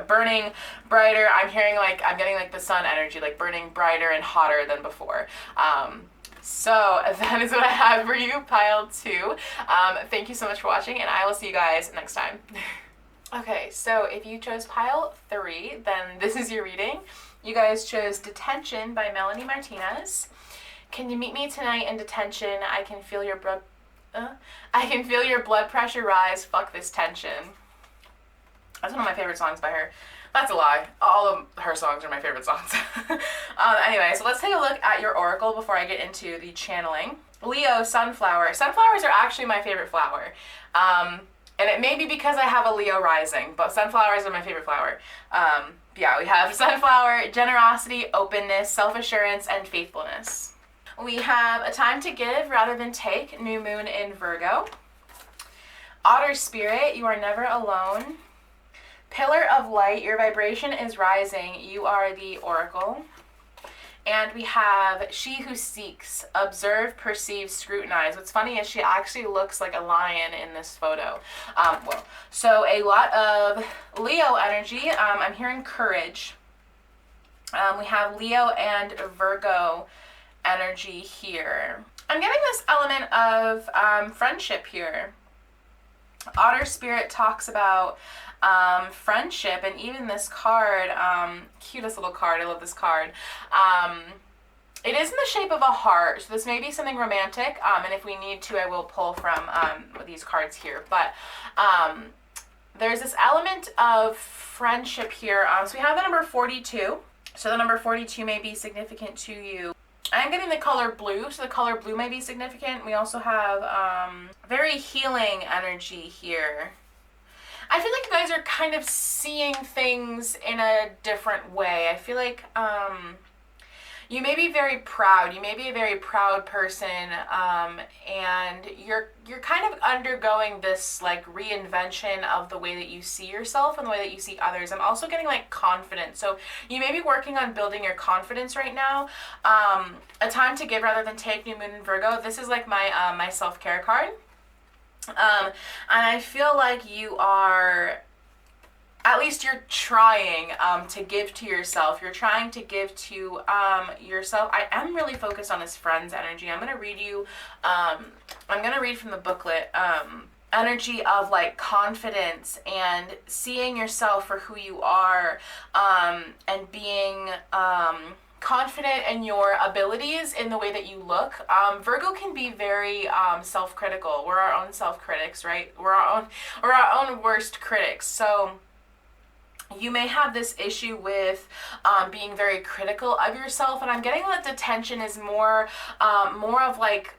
burning brighter. I'm hearing like, I'm getting like the sun energy, like burning brighter and hotter than before. So that is what I have for you, pile 2. Thank you so much for watching, and I will see you guys next time. Okay, so if you chose pile 3, then this is your reading. You guys chose Detention by Melanie Martinez. Can you meet me tonight in detention? I can feel your blood pressure rise. Fuck this tension. That's one of my favorite songs by her. That's a lie. All of her songs are my favorite songs. Anyway, so let's take a look at your oracle before I get into the channeling. Leo, sunflower. Sunflowers are actually my favorite flower. And it may be because I have a Leo rising, but sunflowers are my favorite flower. Yeah, we have sunflower, generosity, openness, self-assurance, and faithfulness. We have a time to give rather than take, new moon in Virgo. Otter spirit, you are never alone. Pillar of light, your vibration is rising. You are the oracle. And we have she who seeks, observe, perceive, scrutinize. What's funny is she actually looks like a lion in this photo. So a lot of Leo energy. I'm hearing courage. We have Leo and Virgo energy here. I'm getting this element of friendship here. Otter spirit talks about friendship, and even this card, cutest little card, I love this card. It is in the shape of a heart, so this may be something romantic, and if we need to, I will pull from these cards here, but there's this element of friendship here. So we have the number 42, so the number 42 may be significant to you. I'm getting the color blue, so the color blue may be significant. We also have very healing energy here. I feel like you guys are kind of seeing things in a different way. I feel like you may be very proud. You may be a very proud person, and you're kind of undergoing this like reinvention of the way that you see yourself and the way that you see others. I'm also getting like confidence. So you may be working on building your confidence right now. A time to give rather than take, new moon in Virgo. This is like my my self-care card. And I feel like you are, at least you're trying to give to yourself. You're trying to give to yourself. I am really focused on this friend's energy. I'm going to read you, I'm going to read from the booklet, energy of like confidence and seeing yourself for who you are, and being confident in your abilities in the way that you look. Virgo can be very self-critical. We're our own self-critics, right? We're our own worst critics. So you may have this issue with being very critical of yourself, and I'm getting that detention is more of like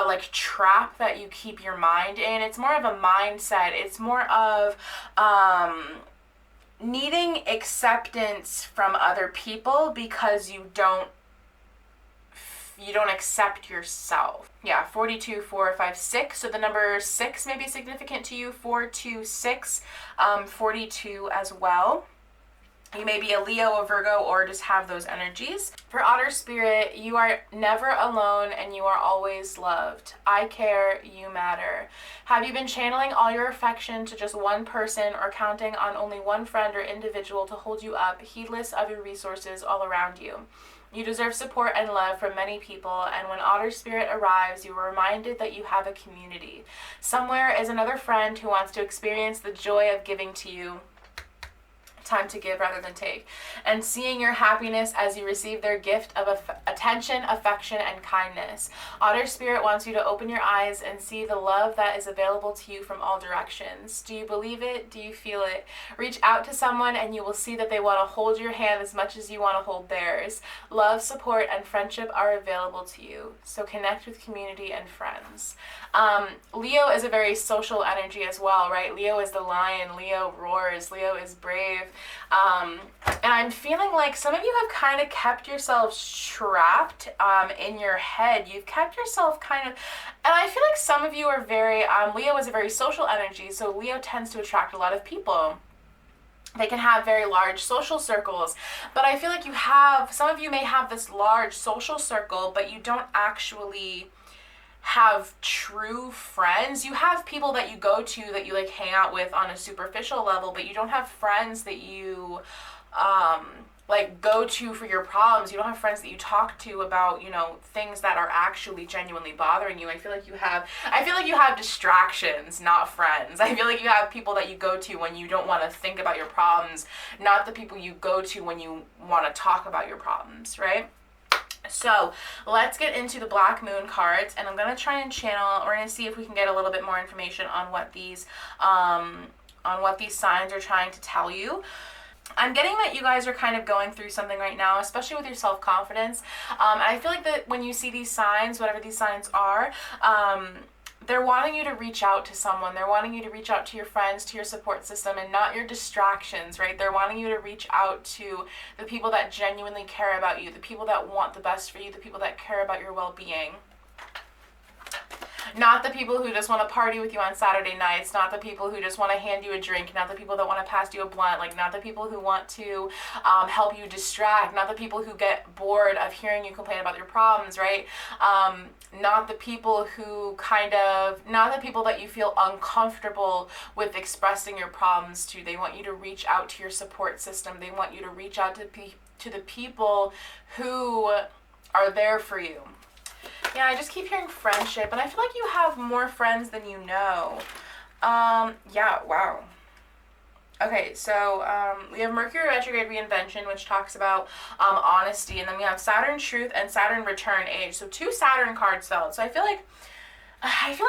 like trap that you keep your mind in. It's more of a mindset. It's more of needing acceptance from other people because you don't accept yourself. Yeah, 42, 4, 5, 6. So the number 6 may be significant to you. 4, 2, 6, 42 as well. You may be a Leo, a Virgo, or just have those energies. For Otter Spirit, you are never alone and you are always loved. I care, you matter. Have you been channeling all your affection to just one person or counting on only one friend or individual to hold you up, heedless of your resources all around you? You deserve support and love from many people, and when Otter Spirit arrives, you are reminded that you have a community. Somewhere is another friend who wants to experience the joy of giving to you. Time to give rather than take, and seeing your happiness as you receive their gift of attention, affection, and kindness. Otter Spirit wants you to open your eyes and see the love that is available to you from all directions. Do you believe it? Do you feel it? Reach out to someone and you will see that they want to hold your hand as much as you want to hold theirs. Love, support, and friendship are available to you, so connect with community and friends. Leo is a very social energy as well, right? Leo is the lion. Leo roars. Leo is brave. And I'm feeling like some of you have kind of kept yourselves trapped in your head. You've kept yourself kind of, and I feel like some of you are very, Leo is a very social energy, so Leo tends to attract a lot of people. They can have very large social circles, but I feel like some of you may have this large social circle, but you don't actually have true friends. You have people that you go to, that you like hang out with on a superficial level, but you don't have friends that you like go to for your problems. You don't have friends that you talk to about, things that are actually genuinely bothering you. I feel like you have distractions, not friends. I feel like you have people that you go to when you don't want to think about your problems, not the people you go to when you want to talk about your problems, right? So let's get into the Black Moon cards, and I'm going to try and we're going to see if we can get a little bit more information on what these signs are trying to tell you. I'm getting that you guys are kind of going through something right now, especially with your self-confidence. And I feel like that when you see these signs, whatever these signs are, they're wanting you to reach out to someone. They're wanting you to reach out to your friends, to your support system, and not your distractions, right? They're wanting you to reach out to the people that genuinely care about you, the people that want the best for you, the people that care about your well-being. Not the people who just want to party with you on Saturday nights, not the people who just want to hand you a drink, not the people that want to pass you a blunt, like not the people who want to help you distract, not the people who get bored of hearing you complain about your problems, right? Not the people not the people that you feel uncomfortable with expressing your problems to. They want you to reach out to your support system. They want you to reach out to the people who are there for you. Yeah, I just keep hearing friendship, and I feel like you have more friends than you know. Yeah, wow. Okay, so we have Mercury retrograde reinvention, which talks about honesty, and then we have Saturn truth and Saturn return age. So 2 Saturn cards fell. So I feel like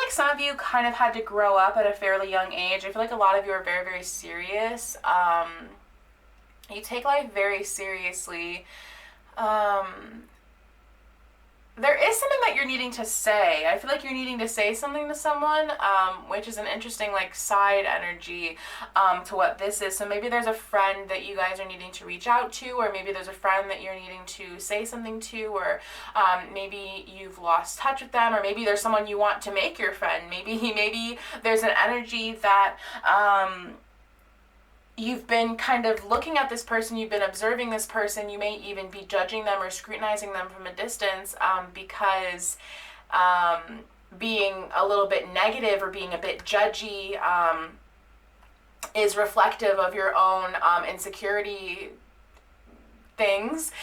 some of you kind of had to grow up at a fairly young age. I feel like a lot of you are very, very serious. You take life very seriously. There is something that you're needing to say. I feel like you're needing to say something to someone, which is an interesting side energy to what this is. So maybe there's a friend that you guys are needing to reach out to, or maybe there's a friend that you're needing to say something to, or maybe you've lost touch with them, or maybe there's someone you want to make your friend. Maybe there's an energy that you've been kind of looking at this person, you've been observing this person, you may even be judging them or scrutinizing them from a distance because being a little bit negative or being a bit judgy is reflective of your own insecurity things.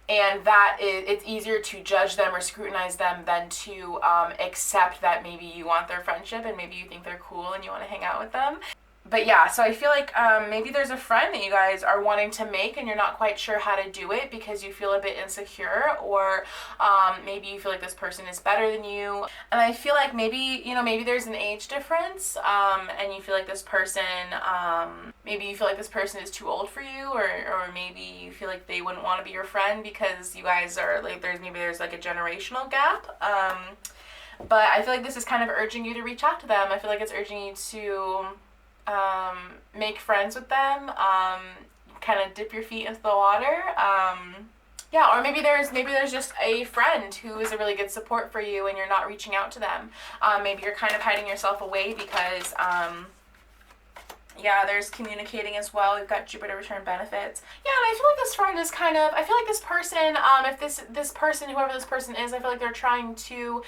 And that it's easier to judge them or scrutinize them than to accept that maybe you want their friendship and maybe you think they're cool and you want to hang out with them. But yeah, so I feel like maybe there's a friend that you guys are wanting to make and you're not quite sure how to do it because you feel a bit insecure, or maybe you feel like this person is better than you. And I feel like maybe there's an age difference and you feel like this person, is too old for you, or maybe you feel like they wouldn't want to be your friend because you guys are there's a generational gap. But I feel like this is kind of urging you to reach out to them. I feel like it's urging you to make friends with them, kind of dip your feet into the water. Or maybe there's just a friend who is a really good support for you and you're not reaching out to them. Maybe you're kind of hiding yourself away because, there's communicating as well. We've got Jupiter return benefits. Yeah, and I feel like this friend is I feel like this person, if this person, whoever this person is, I feel like they're trying to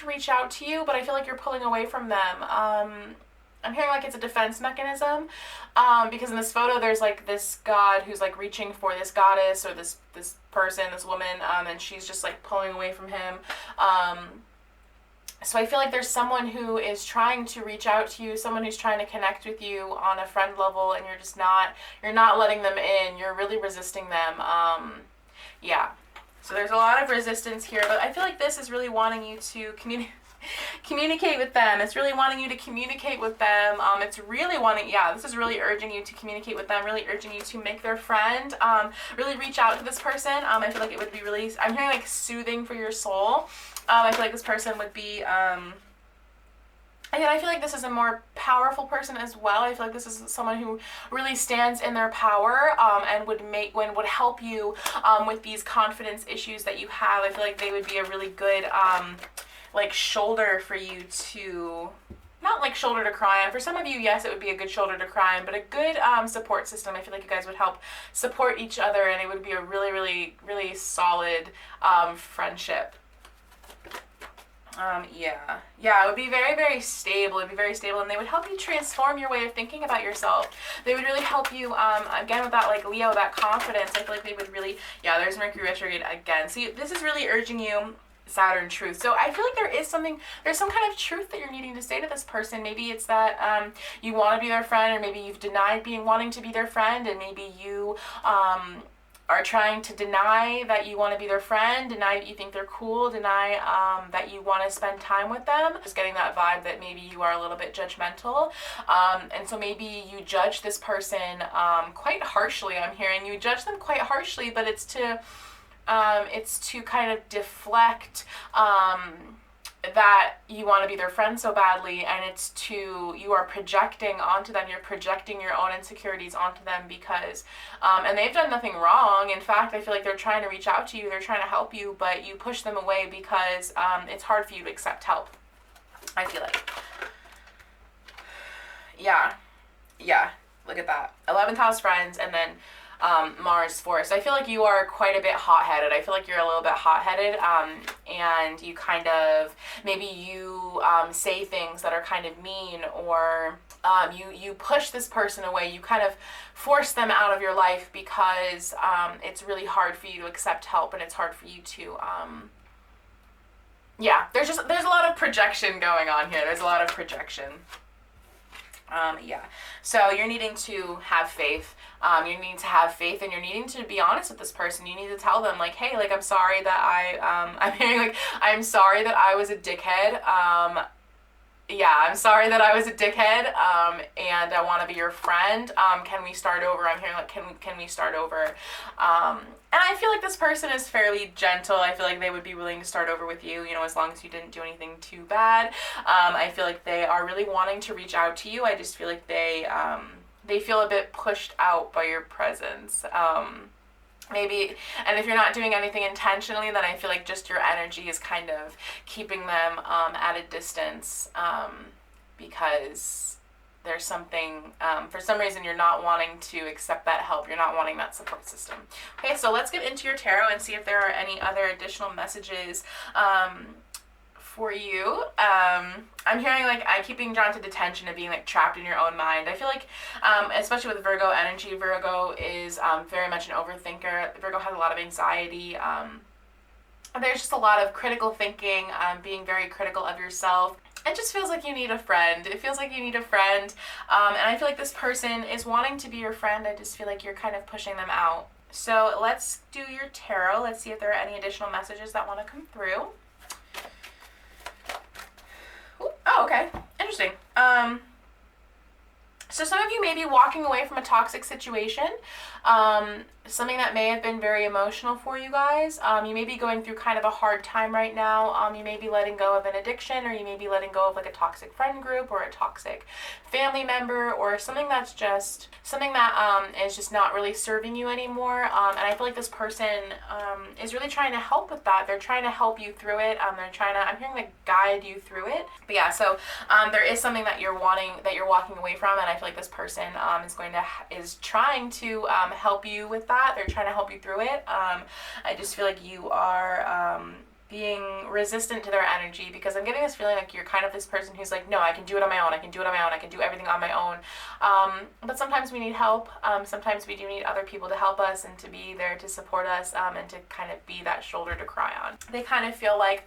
reach out to you, but I feel like you're pulling away from them. I'm hearing it's a defense mechanism, because in this photo there's this god who's reaching for this goddess or this person, this woman, and she's just pulling away from him. So I feel like there's someone who is trying to reach out to you, someone who's trying to connect with you on a friend level, and you're not letting them in. You're really resisting them. So there's a lot of resistance here, but I feel like this is really wanting you to communicate with them. It's really wanting you to communicate with them. This is really urging you to communicate with them, really urging you to make their friend, really reach out to this person. I feel like it would be really, I'm hearing soothing for your soul. I feel like this person would be, again, I feel like this is a more powerful person as well. I feel like this is someone who really stands in their power, and would help you with these confidence issues that you have. I feel like they would be a really good shoulder for you to not like shoulder to cry on. For some of you, yes, it would be a good shoulder to cry on, but a good support system. I feel like you guys would help support each other, and it would be a really, really, really solid friendship. Yeah, it would be very, very stable. It'd be very stable, and they would help you transform your way of thinking about yourself. They would really help you, again, with that, like, Leo, that confidence. I feel like they would really, yeah, there's Mercury retrograde again. See, this is really urging you, Saturn truth. So I feel like there's some kind of truth that you're needing to say to this person. Maybe it's that you want to be their friend, or maybe you've denied wanting to be their friend, and maybe you are trying to deny that you want to be their friend, deny that you think they're cool, deny that you want to spend time with them. Just getting that vibe that maybe you are a little bit judgmental. And so maybe you judge this person quite harshly. I'm hearing you judge them quite harshly, but it's to kind of deflect that you want to be their friend so badly, and you are projecting onto them, you're projecting your own insecurities onto them because, and they've done nothing wrong. In fact, I feel like they're trying to reach out to you, they're trying to help you, but you push them away because it's hard for you to accept help, I feel like. Yeah, look at that. 11th house friends, and then Mars force. I feel like you are quite a bit hot-headed. I feel like you're a little bit hot-headed, and you kind of, maybe you say things that are kind of mean, or you push this person away. You kind of force them out of your life because it's really hard for you to accept help, and it's hard for you to yeah, there's a lot of projection going on here. There's a lot of projection. Yeah, so you're needing to have faith. You need to have faith, and you're needing to be honest with this person. You need to tell them, like, hey, like, I'm sorry that I'm hearing, like, I'm sorry that I was a dickhead. Yeah, I'm sorry that I was a dickhead, and I want to be your friend. Can we start over? I'm hearing, like, can we start over? And I feel like this person is fairly gentle. I feel like they would be willing to start over with you, you know, as long as you didn't do anything too bad. I feel like they are really wanting to reach out to you. I just feel like they feel a bit pushed out by your presence. Maybe, and if you're not doing anything intentionally, then I feel like just your energy is kind of keeping them at a distance, because there's something, for some reason you're not wanting to accept that help. You're not wanting that support system. Okay, so let's get into your tarot and see if there are any other additional messages for you. I'm hearing, like, I keep being drawn to detention and being, like, trapped in your own mind. I feel like, especially with Virgo energy, Virgo is very much an overthinker. Virgo has a lot of anxiety. There's just a lot of critical thinking, being very critical of yourself. It just feels like you need a friend. It feels like you need a friend. And I feel like this person is wanting to be your friend. I just feel like you're kind of pushing them out. So let's do your tarot. Let's see if there are any additional messages that want to come through. Oh, okay. Interesting. So some of you may be walking away from a toxic situation, something that may have been very emotional for you guys. You may be going through kind of a hard time right now. You may be letting go of an addiction, or you may be letting go of, like, a toxic friend group or a toxic family member, or something that's just something that is just not really serving you anymore. And I feel like this person is really trying to help with that. They're trying to help you through it. I'm hearing, like, guide you through it. But yeah, so there is something that you're walking away from, and I feel like this person is trying to help you with that. They're trying to help you through it. I just feel like you are being resistant to their energy, because I'm getting this feeling like you're kind of this person who's like, no, I can do it on my own. I can do everything on my own. But sometimes we need help. Sometimes we do need other people to help us and to be there to support us, and to kind of be that shoulder to cry on. They kind of feel like,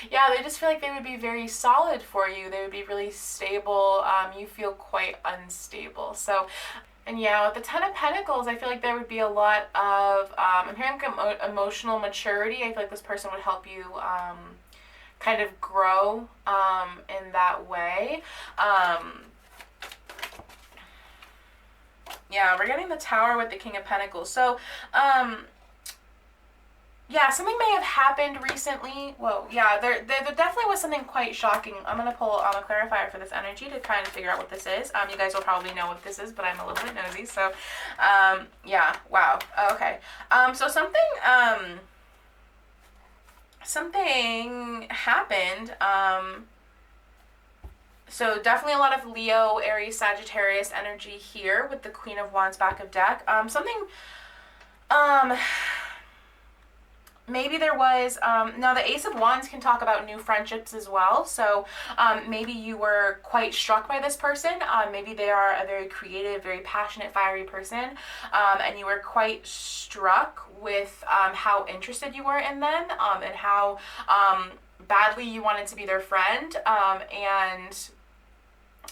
they just feel like they would be very solid for you. They would be really stable. You feel quite unstable. So, and yeah, with the Ten of Pentacles, I feel like there would be a lot of, I'm hearing emotional maturity. I feel like this person would help you kind of grow in that way. Yeah, we're getting the Tower with the King of Pentacles. So, yeah, something may have happened recently. Whoa, yeah, there definitely was something quite shocking. I'm going to pull a clarifier for this energy to kind of figure out what this is. You guys will probably know what this is, but I'm a little bit nosy. So, yeah, wow. Okay. So something happened. So definitely a lot of Leo, Aries, Sagittarius energy here with the Queen of Wands back of deck. Maybe there was, now the Ace of Wands can talk about new friendships as well. So maybe you were quite struck by this person. Maybe they are a very creative, very passionate, fiery person. And you were quite struck with how interested you were in them and how badly you wanted to be their friend. And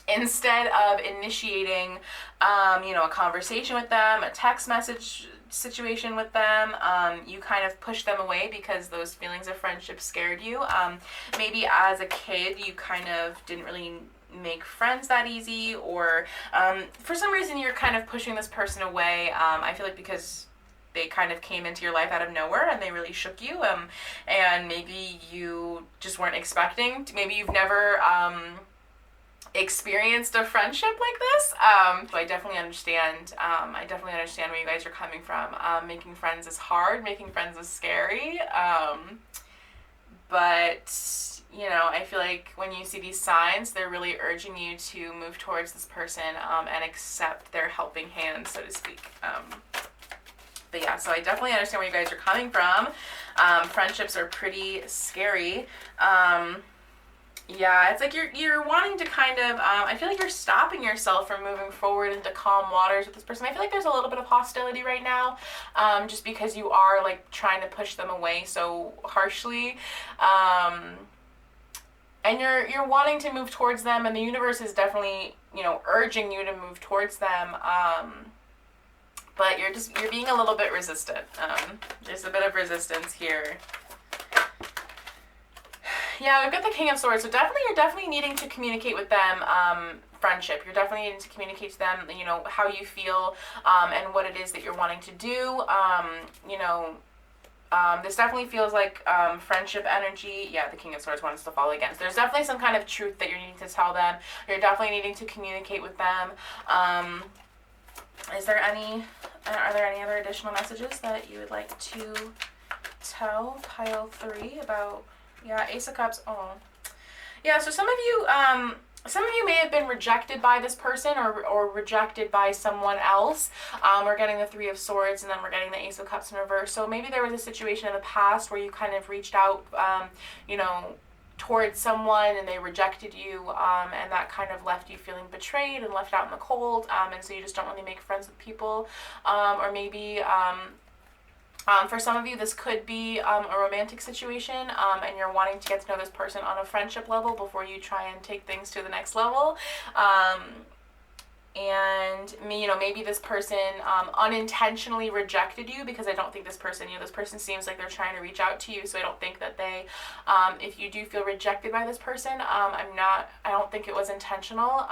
instead of initiating, a conversation with them, a text message situation with them, you kind of pushed them away because those feelings of friendship scared you. Maybe as a kid, you kind of didn't really make friends that easy, or for some reason you're kind of pushing this person away. I feel like because they kind of came into your life out of nowhere and they really shook you, and maybe you just weren't expecting to, maybe you've never experienced a friendship like this. So I definitely understand. I definitely understand where you guys are coming from. Making friends is hard. Making friends is scary. But I feel like when you see these signs, they're really urging you to move towards this person and accept their helping hand, so to speak. But yeah, so I definitely understand where you guys are coming from. Friendships are pretty scary. Yeah, it's like you're wanting to kind of, I feel like you're stopping yourself from moving forward into calm waters with this person. I feel like there's a little bit of hostility right now, just because you are like trying to push them away so harshly. And you're wanting to move towards them, and the universe is definitely, urging you to move towards them. But you're being a little bit resistant. There's a bit of resistance here. Yeah, we've got the King of Swords, so you're definitely needing to communicate with them, friendship. You're definitely needing to communicate to them, how you feel, and what it is that you're wanting to do. This definitely feels like friendship energy. Yeah, the King of Swords wants to fall again. So there's definitely some kind of truth that you're needing to tell them. You're definitely needing to communicate with them. Are there any other additional messages that you would like to tell pile 3 about? Yeah, Ace of Cups. Oh, yeah. So some of you may have been rejected by this person, or rejected by someone else. We're getting the 3 of Swords, and then we're getting the Ace of Cups in reverse. So maybe there was a situation in the past where you kind of reached out, towards someone, and they rejected you, and that kind of left you feeling betrayed and left out in the cold. And so you just don't really make friends with people, or maybe. For some of you, this could be a romantic situation, and you're wanting to get to know this person on a friendship level before you try and take things to the next level. And maybe this person unintentionally rejected you, because I don't think this person seems like they're trying to reach out to you. So I don't think that they, if you do feel rejected by this person, I don't think it was intentional.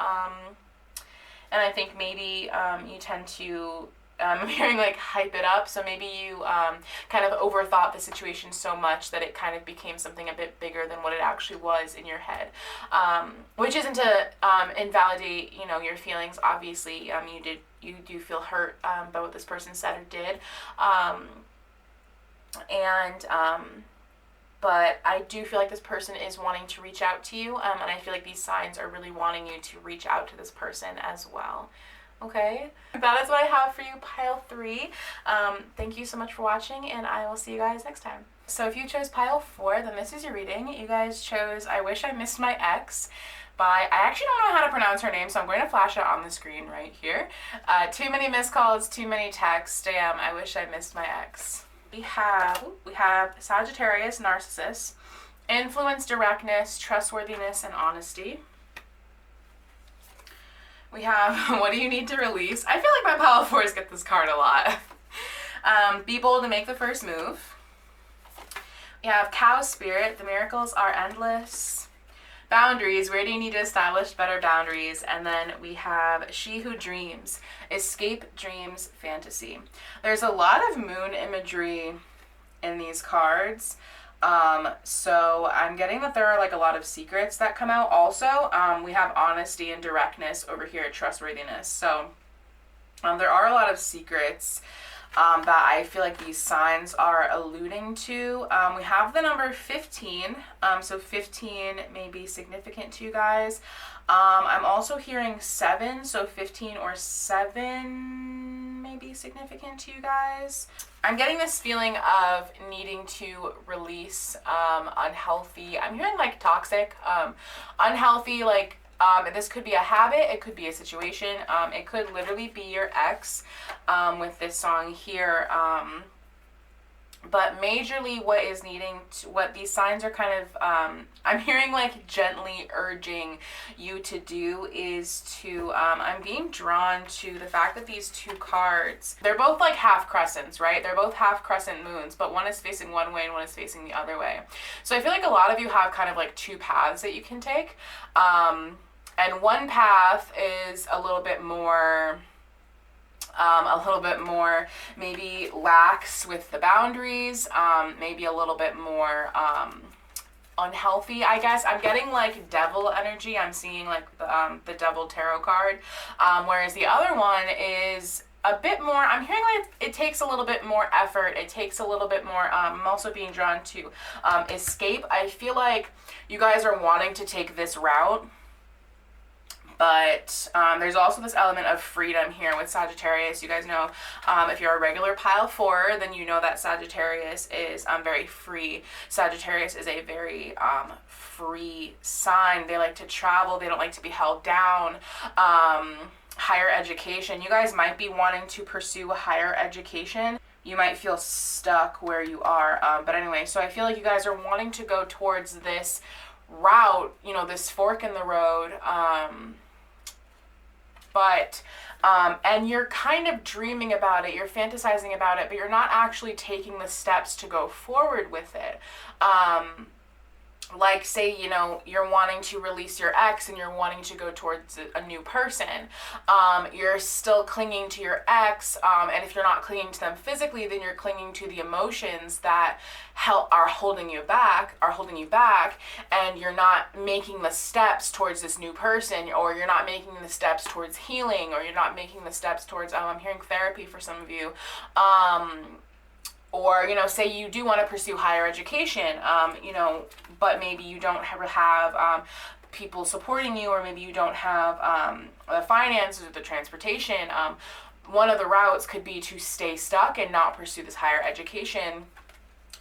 And I think maybe you tend to, I'm hearing like hype it up, so maybe you kind of overthought the situation so much that it kind of became something a bit bigger than what it actually was in your head, which isn't to invalidate your feelings. Obviously, you do feel hurt by what this person said or did, but I do feel like this person is wanting to reach out to you, and I feel like these signs are really wanting you to reach out to this person as well. Okay, that is what I have for you, pile 3. Thank you so much for watching, and I will see you guys next time. So if you chose pile 4, then this is your reading. You guys chose I Wish I Missed My Ex by, I actually don't know how to pronounce her name, so I'm going to flash it on the screen right here. Too many missed calls, too many texts. Damn, I wish I missed my ex. We have Sagittarius, narcissist, influence, directness, trustworthiness, and honesty. We have, what do you need to release? I feel like my pile 4s get this card a lot. Be bold and make the first move. We have cow spirit, the miracles are endless. Boundaries, where do you need to establish better boundaries? And then we have she who dreams, escape dreams, fantasy. There's a lot of moon imagery in these cards. So I'm getting that there are like a lot of secrets that come out. Also, we have honesty and directness over here at trustworthiness. So, there are a lot of secrets. that I feel like these signs are alluding to. We have the number 15, so 15 may be significant to you guys. I'm also hearing 7, so 15 or 7 may be significant to you guys. I'm getting this feeling of needing to release unhealthy, I'm hearing like toxic, unhealthy, like this could be a habit, it could be a situation, it could literally be your ex with this song here. But majorly what is needing to, what these signs are kind of, I'm hearing like gently urging you to do is to, I'm being drawn to the fact that these two cards, they're both like half crescents, right? They're both half crescent moons, but one is facing one way and one is facing the other way. So I feel like a lot of you have kind of like two paths that you can take. And one path is a little bit more maybe lax with the boundaries, maybe a little bit more unhealthy, I guess. I'm getting like devil energy. I'm seeing like the devil tarot card, whereas the other one is a bit more, I'm hearing like it takes a little bit more effort. It takes a little bit more, I'm also being drawn to escape. I feel like you guys are wanting to take this route, but there's also this element of freedom here with Sagittarius. You guys know, if you're a regular pile 4, then you know that Sagittarius is very free. Sagittarius is a very free sign. They like to travel. They don't like to be held down. Higher education. You guys might be wanting to pursue higher education. You might feel stuck where you are. But anyway, so I feel like you guys are wanting to go towards this route, you know, this fork in the road. And you're kind of dreaming about it, you're fantasizing about it, but you're not actually taking the steps to go forward with it. Like say, you know, you're wanting to release your ex and you're wanting to go towards a new person. You're still clinging to your ex, and if you're not clinging to them physically, then you're clinging to the emotions that are holding you back, and you're not making the steps towards this new person, or you're not making the steps towards healing, or you're not making the steps towards, I'm hearing therapy for some of you. Or, you know, say you do want to pursue higher education, you know, but maybe you don't have people supporting you, or maybe you don't have the finances or the transportation. One of the routes could be to stay stuck and not pursue this higher education.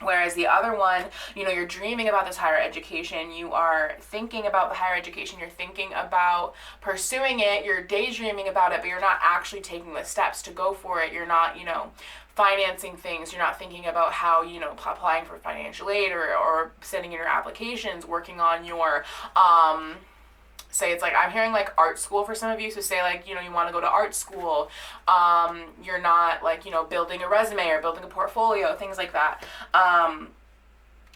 Whereas the other one, you know, you're dreaming about this higher education, you are thinking about the higher education, you're thinking about pursuing it, you're daydreaming about it, but you're not actually taking the steps to go for it. You're not, you know, financing things. You're not thinking about how, you know, applying for financial aid or sending in your applications, working on your, say it's like, I'm hearing like art school for some of you. So say like, you know, you want to go to art school. You're not like, you know, building a resume or building a portfolio, things like that.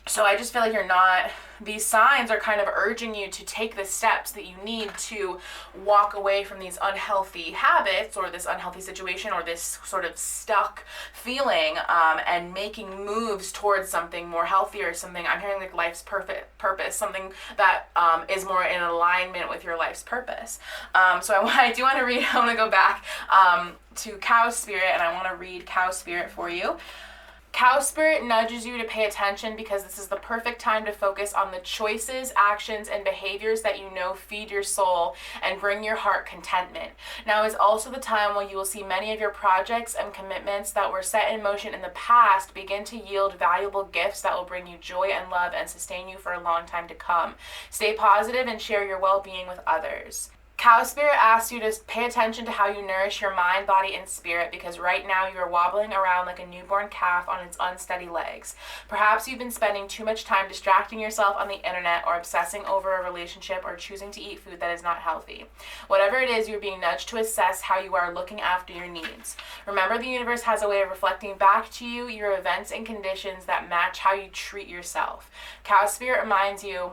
So I just feel like you're not, these signs are kind of urging you to take the steps that you need to walk away from these unhealthy habits or this unhealthy situation or this sort of stuck feeling, and making moves towards something more healthy or something. I'm hearing like life's purpose, something that is more in alignment with your life's purpose. So I do want to read, I want to go back to Cow Spirit, and I want to read Cow Spirit for you. Cow Spirit nudges you to pay attention because this is the perfect time to focus on the choices, actions, and behaviors that you know feed your soul and bring your heart contentment. Now is also the time when you will see many of your projects and commitments that were set in motion in the past begin to yield valuable gifts that will bring you joy and love and sustain you for a long time to come. Stay positive and share your well-being with others. Cow Spirit asks you to pay attention to how you nourish your mind, body, and spirit, because right now you are wobbling around like a newborn calf on its unsteady legs. Perhaps you've been spending too much time distracting yourself on the internet or obsessing over a relationship or choosing to eat food that is not healthy. Whatever it is, you're being nudged to assess how you are looking after your needs. Remember, the universe has a way of reflecting back to you your events and conditions that match how you treat yourself. Cow Spirit reminds you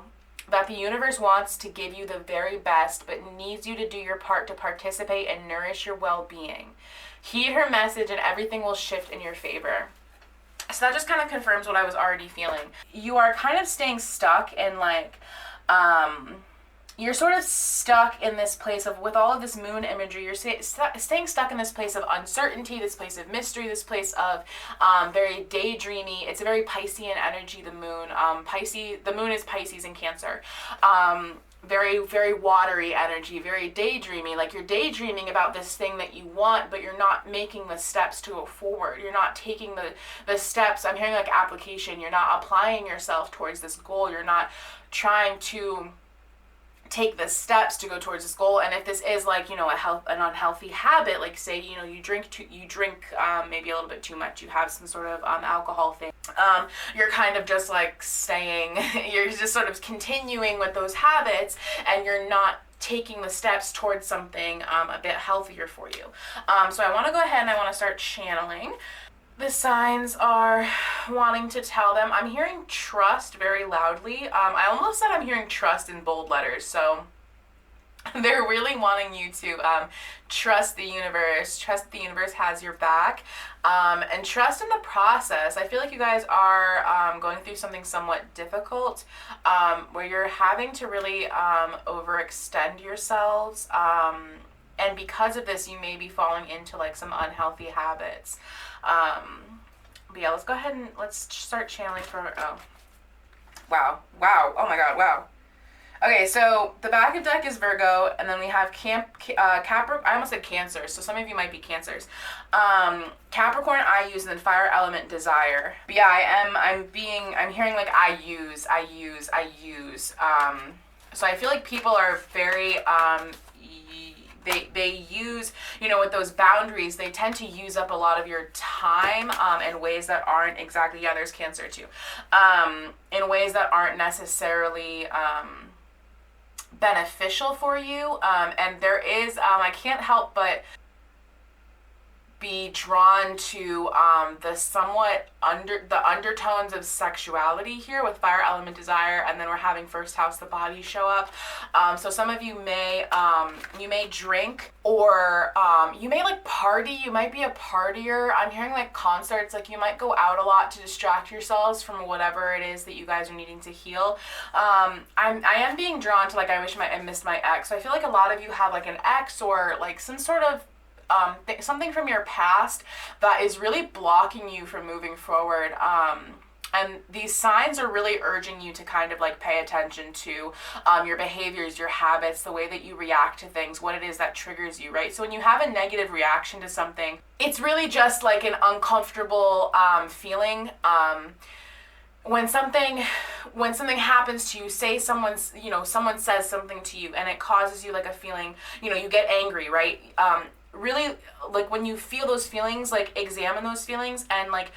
that the universe wants to give you the very best, but needs you to do your part to participate and nourish your well-being. Heed her message and everything will shift in your favor. So that just kind of confirms what I was already feeling. You are kind of staying stuck in like, you're sort of stuck in this place of, with all of this moon imagery, you're staying stuck in this place of uncertainty, this place of mystery, this place of very daydreamy. It's a very Piscean energy, the moon. The moon is Pisces and Cancer. Very, very watery energy, very daydreamy. Like, you're daydreaming about this thing that you want, but you're not making the steps to go forward. You're not taking the steps. I'm hearing like application. You're not applying yourself towards this goal. You're not trying to take the steps to go towards this goal. And if this is like, you know, an unhealthy habit, like say, you know, you drink maybe a little bit too much, you have some sort of alcohol thing, you're kind of just like you're just sort of continuing with those habits, and you're not taking the steps towards something a bit healthier for you. So I want to go ahead and I want to start channeling. The signs are wanting to tell them. I'm hearing trust very loudly. I almost said I'm hearing trust in bold letters. So they're really wanting you to trust the universe. Trust that the universe has your back. And trust in the process. I feel like you guys are going through something somewhat difficult, where you're having to really overextend yourselves. And because of this, you may be falling into like some unhealthy habits. But yeah, let's go ahead and let's start channeling for, wow, oh my god, wow. Okay, so the back of deck is Virgo, and then we have Capricorn. I almost said Cancer, so some of you might be Cancers. Capricorn, I use, and then fire element, desire. But yeah, I'm hearing like I use. So I feel like people are very, they use, you know, with those boundaries, they tend to use up a lot of your time in ways that aren't exactly, yeah, there's Cancer too, in ways that aren't necessarily beneficial for you. And there is, I can't help but be drawn to the undertones of sexuality here with fire element, desire, and then we're having first house, the body, show up. So some of you may drink, or you may like party. You might be a partier. I'm hearing like concerts, like you might go out a lot to distract yourselves from whatever it is that you guys are needing to heal. I am being drawn to like, I wish I missed my ex. So I feel like a lot of you have like an ex, or like some sort of something from your past that is really blocking you from moving forward. And these signs are really urging you to kind of like pay attention to your behaviors, your habits, the way that you react to things, what it is that triggers you, right? So when you have a negative reaction to something, it's really just like an uncomfortable feeling. When something happens to you, say someone says something to you and it causes you like a feeling, you know, you get angry, right? Really, like when you feel those feelings, like examine those feelings and like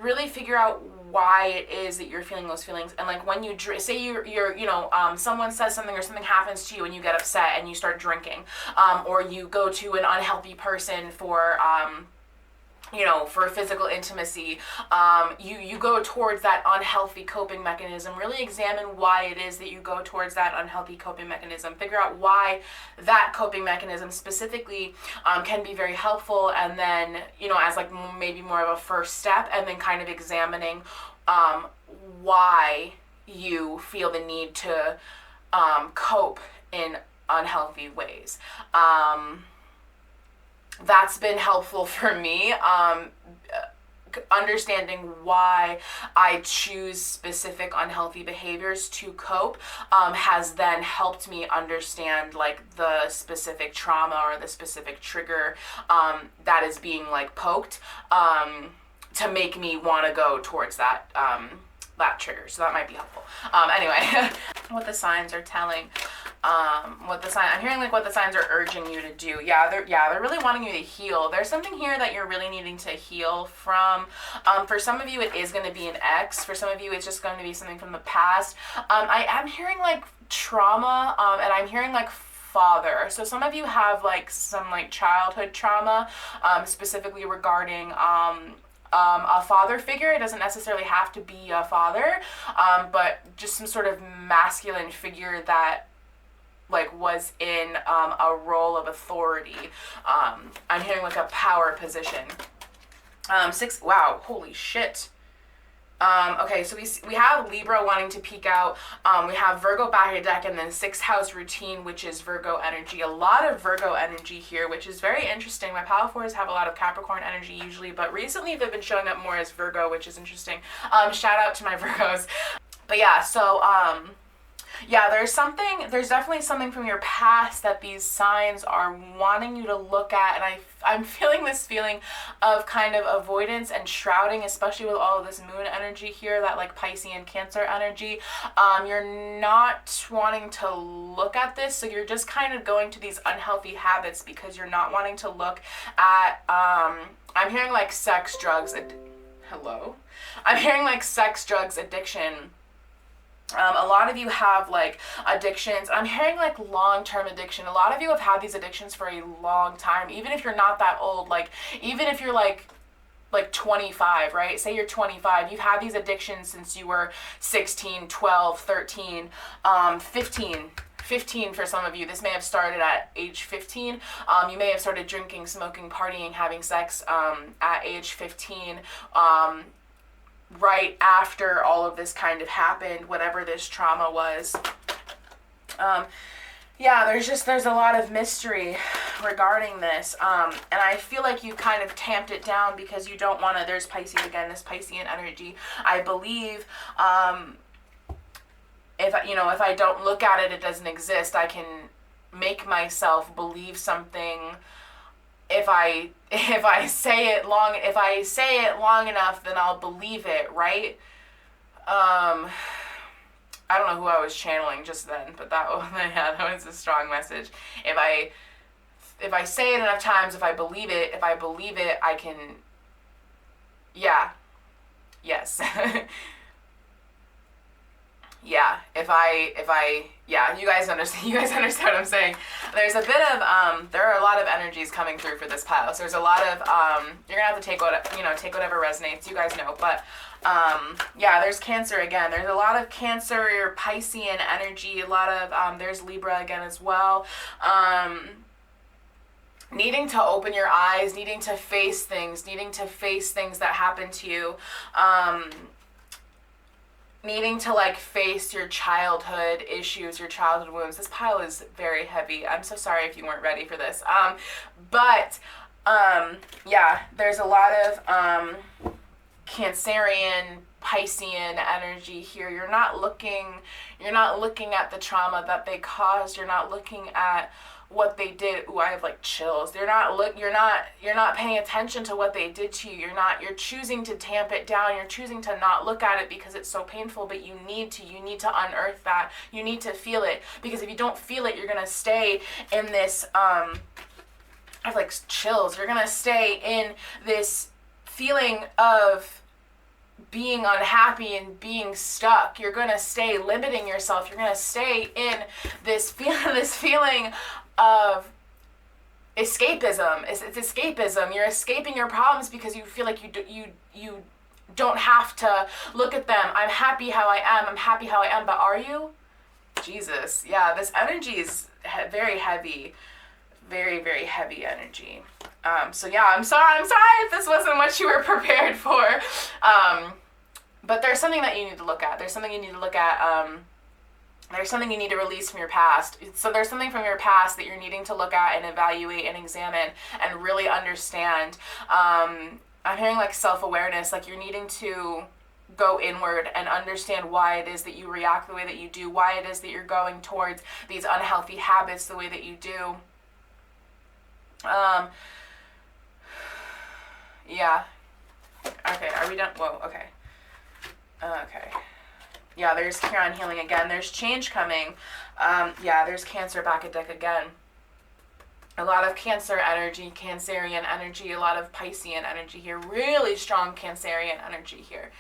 really figure out why it is that you're feeling those feelings. And like when you say you're someone says something or something happens to you and you get upset and you start drinking, or you go to an unhealthy person for for physical intimacy, you go towards that unhealthy coping mechanism. Really examine why it is that you go towards that unhealthy coping mechanism. Figure out why that coping mechanism specifically can be very helpful, and then, as like maybe more of a first step, and then kind of examining why you feel the need to cope in unhealthy ways. That's been helpful for me. Understanding why I choose specific unhealthy behaviors to cope has then helped me understand like the specific trauma or the specific trigger that is being like poked to make me want to go towards that trigger. So that might be helpful. Anyway, what the signs are telling. I'm hearing like what the signs are urging you to do. They're really wanting you to heal. There's something here that you're really needing to heal from. For some of you, it is going to be an ex. For some of you, it's just going to be something from the past. I am hearing like trauma, and I'm hearing like father. So some of you have like some like childhood trauma, specifically regarding a father figure. It doesn't necessarily have to be a father, but just some sort of masculine figure that like was in a role of authority. I'm hearing like a power position. Wow, holy shit. Okay, so we have Libra wanting to peak out. We have Virgo back at deck, and then 6th house routine, which is Virgo energy. A lot of Virgo energy here, which is very interesting. My Power Fours have a lot of Capricorn energy usually, but recently they've been showing up more as Virgo, which is interesting. Shout out to my Virgos. But yeah, so yeah, there's definitely something from your past that these signs are wanting you to look at, and I'm feeling this feeling of kind of avoidance and shrouding, especially with all of this moon energy here, that like Piscean Cancer energy. You're not wanting to look at this, so you're just kind of going to these unhealthy habits because you're not wanting to look at, I'm hearing like sex, drugs, hello? I'm hearing like sex, drugs, addiction. A lot of you have like addictions. I'm hearing like long-term addiction. A lot of you have had these addictions for a long time, even if you're not that old. Like even if you're like 25, right? Say you're 25, you've had these addictions since you were 16, 12, 13, 15 for some of you. This may have started at age 15. You may have started drinking, smoking, partying, having sex at age 15. Right after all of this kind of happened, whatever this trauma was. Yeah, there's a lot of mystery regarding this, and I feel like you kind of tamped it down because you don't want to, there's Pisces again, this Piscean energy. I believe, if I don't look at it, it doesn't exist. I can make myself believe something if I say it long enough, then I'll believe it, right? I don't know who I was channeling just then, but that was a strong message. If I say it enough times, if I believe it, I can, yeah, yes. Yeah, yeah, you guys understand what I'm saying. There's a bit of, there are a lot of energies coming through for this pile. So there's a lot of, you're gonna have to take whatever resonates, you guys know. But, yeah, there's Cancer again. There's a lot of Cancer or Piscean energy, a lot of, there's Libra again as well. Needing to open your eyes, needing to face things that happen to you. Needing to like face your childhood issues, your childhood wounds. This pile is very heavy. I'm so sorry if you weren't ready for this. Yeah, there's a lot of Cancerian, Piscean energy here. You're not looking at the trauma that they caused. You're not looking at what they did. Ooh, I have like chills. You're not paying attention to what they did to you. You're choosing to tamp it down. You're choosing to not look at it because it's so painful, but you need to unearth that. You need to feel it, because if you don't feel it, you're going to stay in this I have like chills. You're going to stay in this feeling of being unhappy and being stuck. You're going to stay limiting yourself. You're going to stay in this feeling of escapism. It's escapism. You're escaping your problems because you feel like you don't have to look at them. I'm happy how I am. But are you? Jesus. Yeah, this energy is very heavy. Very, very heavy energy. So yeah, I'm sorry if this wasn't what you were prepared for. But there's something that you need to look at. There's something you need to release from your past. So there's something from your past that you're needing to look at and evaluate and examine and really understand. I'm hearing like self-awareness, like you're needing to go inward and understand why it is that you react the way that you do, why it is that you're going towards these unhealthy habits the way that you do. Yeah. Okay, are we done? Whoa, okay. Okay. Yeah, there's Chiron healing again. There's change coming. Yeah, there's Cancer back at deck again. A lot of Cancer energy, Cancerian energy, a lot of Piscean energy here. Really strong Cancerian energy here.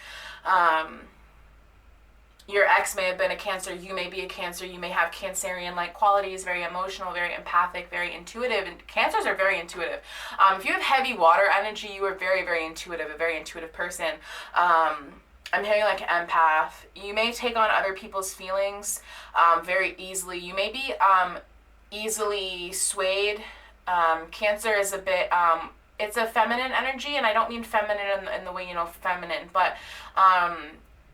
Your ex may have been a Cancer. You may be a Cancer. You may have Cancerian-like qualities, very emotional, very empathic, very intuitive. And Cancers are very intuitive. If you have heavy water energy, you are very, very intuitive, a very intuitive person. I'm hearing like an empath. You may take on other people's feelings very easily. You may be easily swayed. Cancer is a bit it's a feminine energy, and I don't mean feminine in the way, you know, feminine, but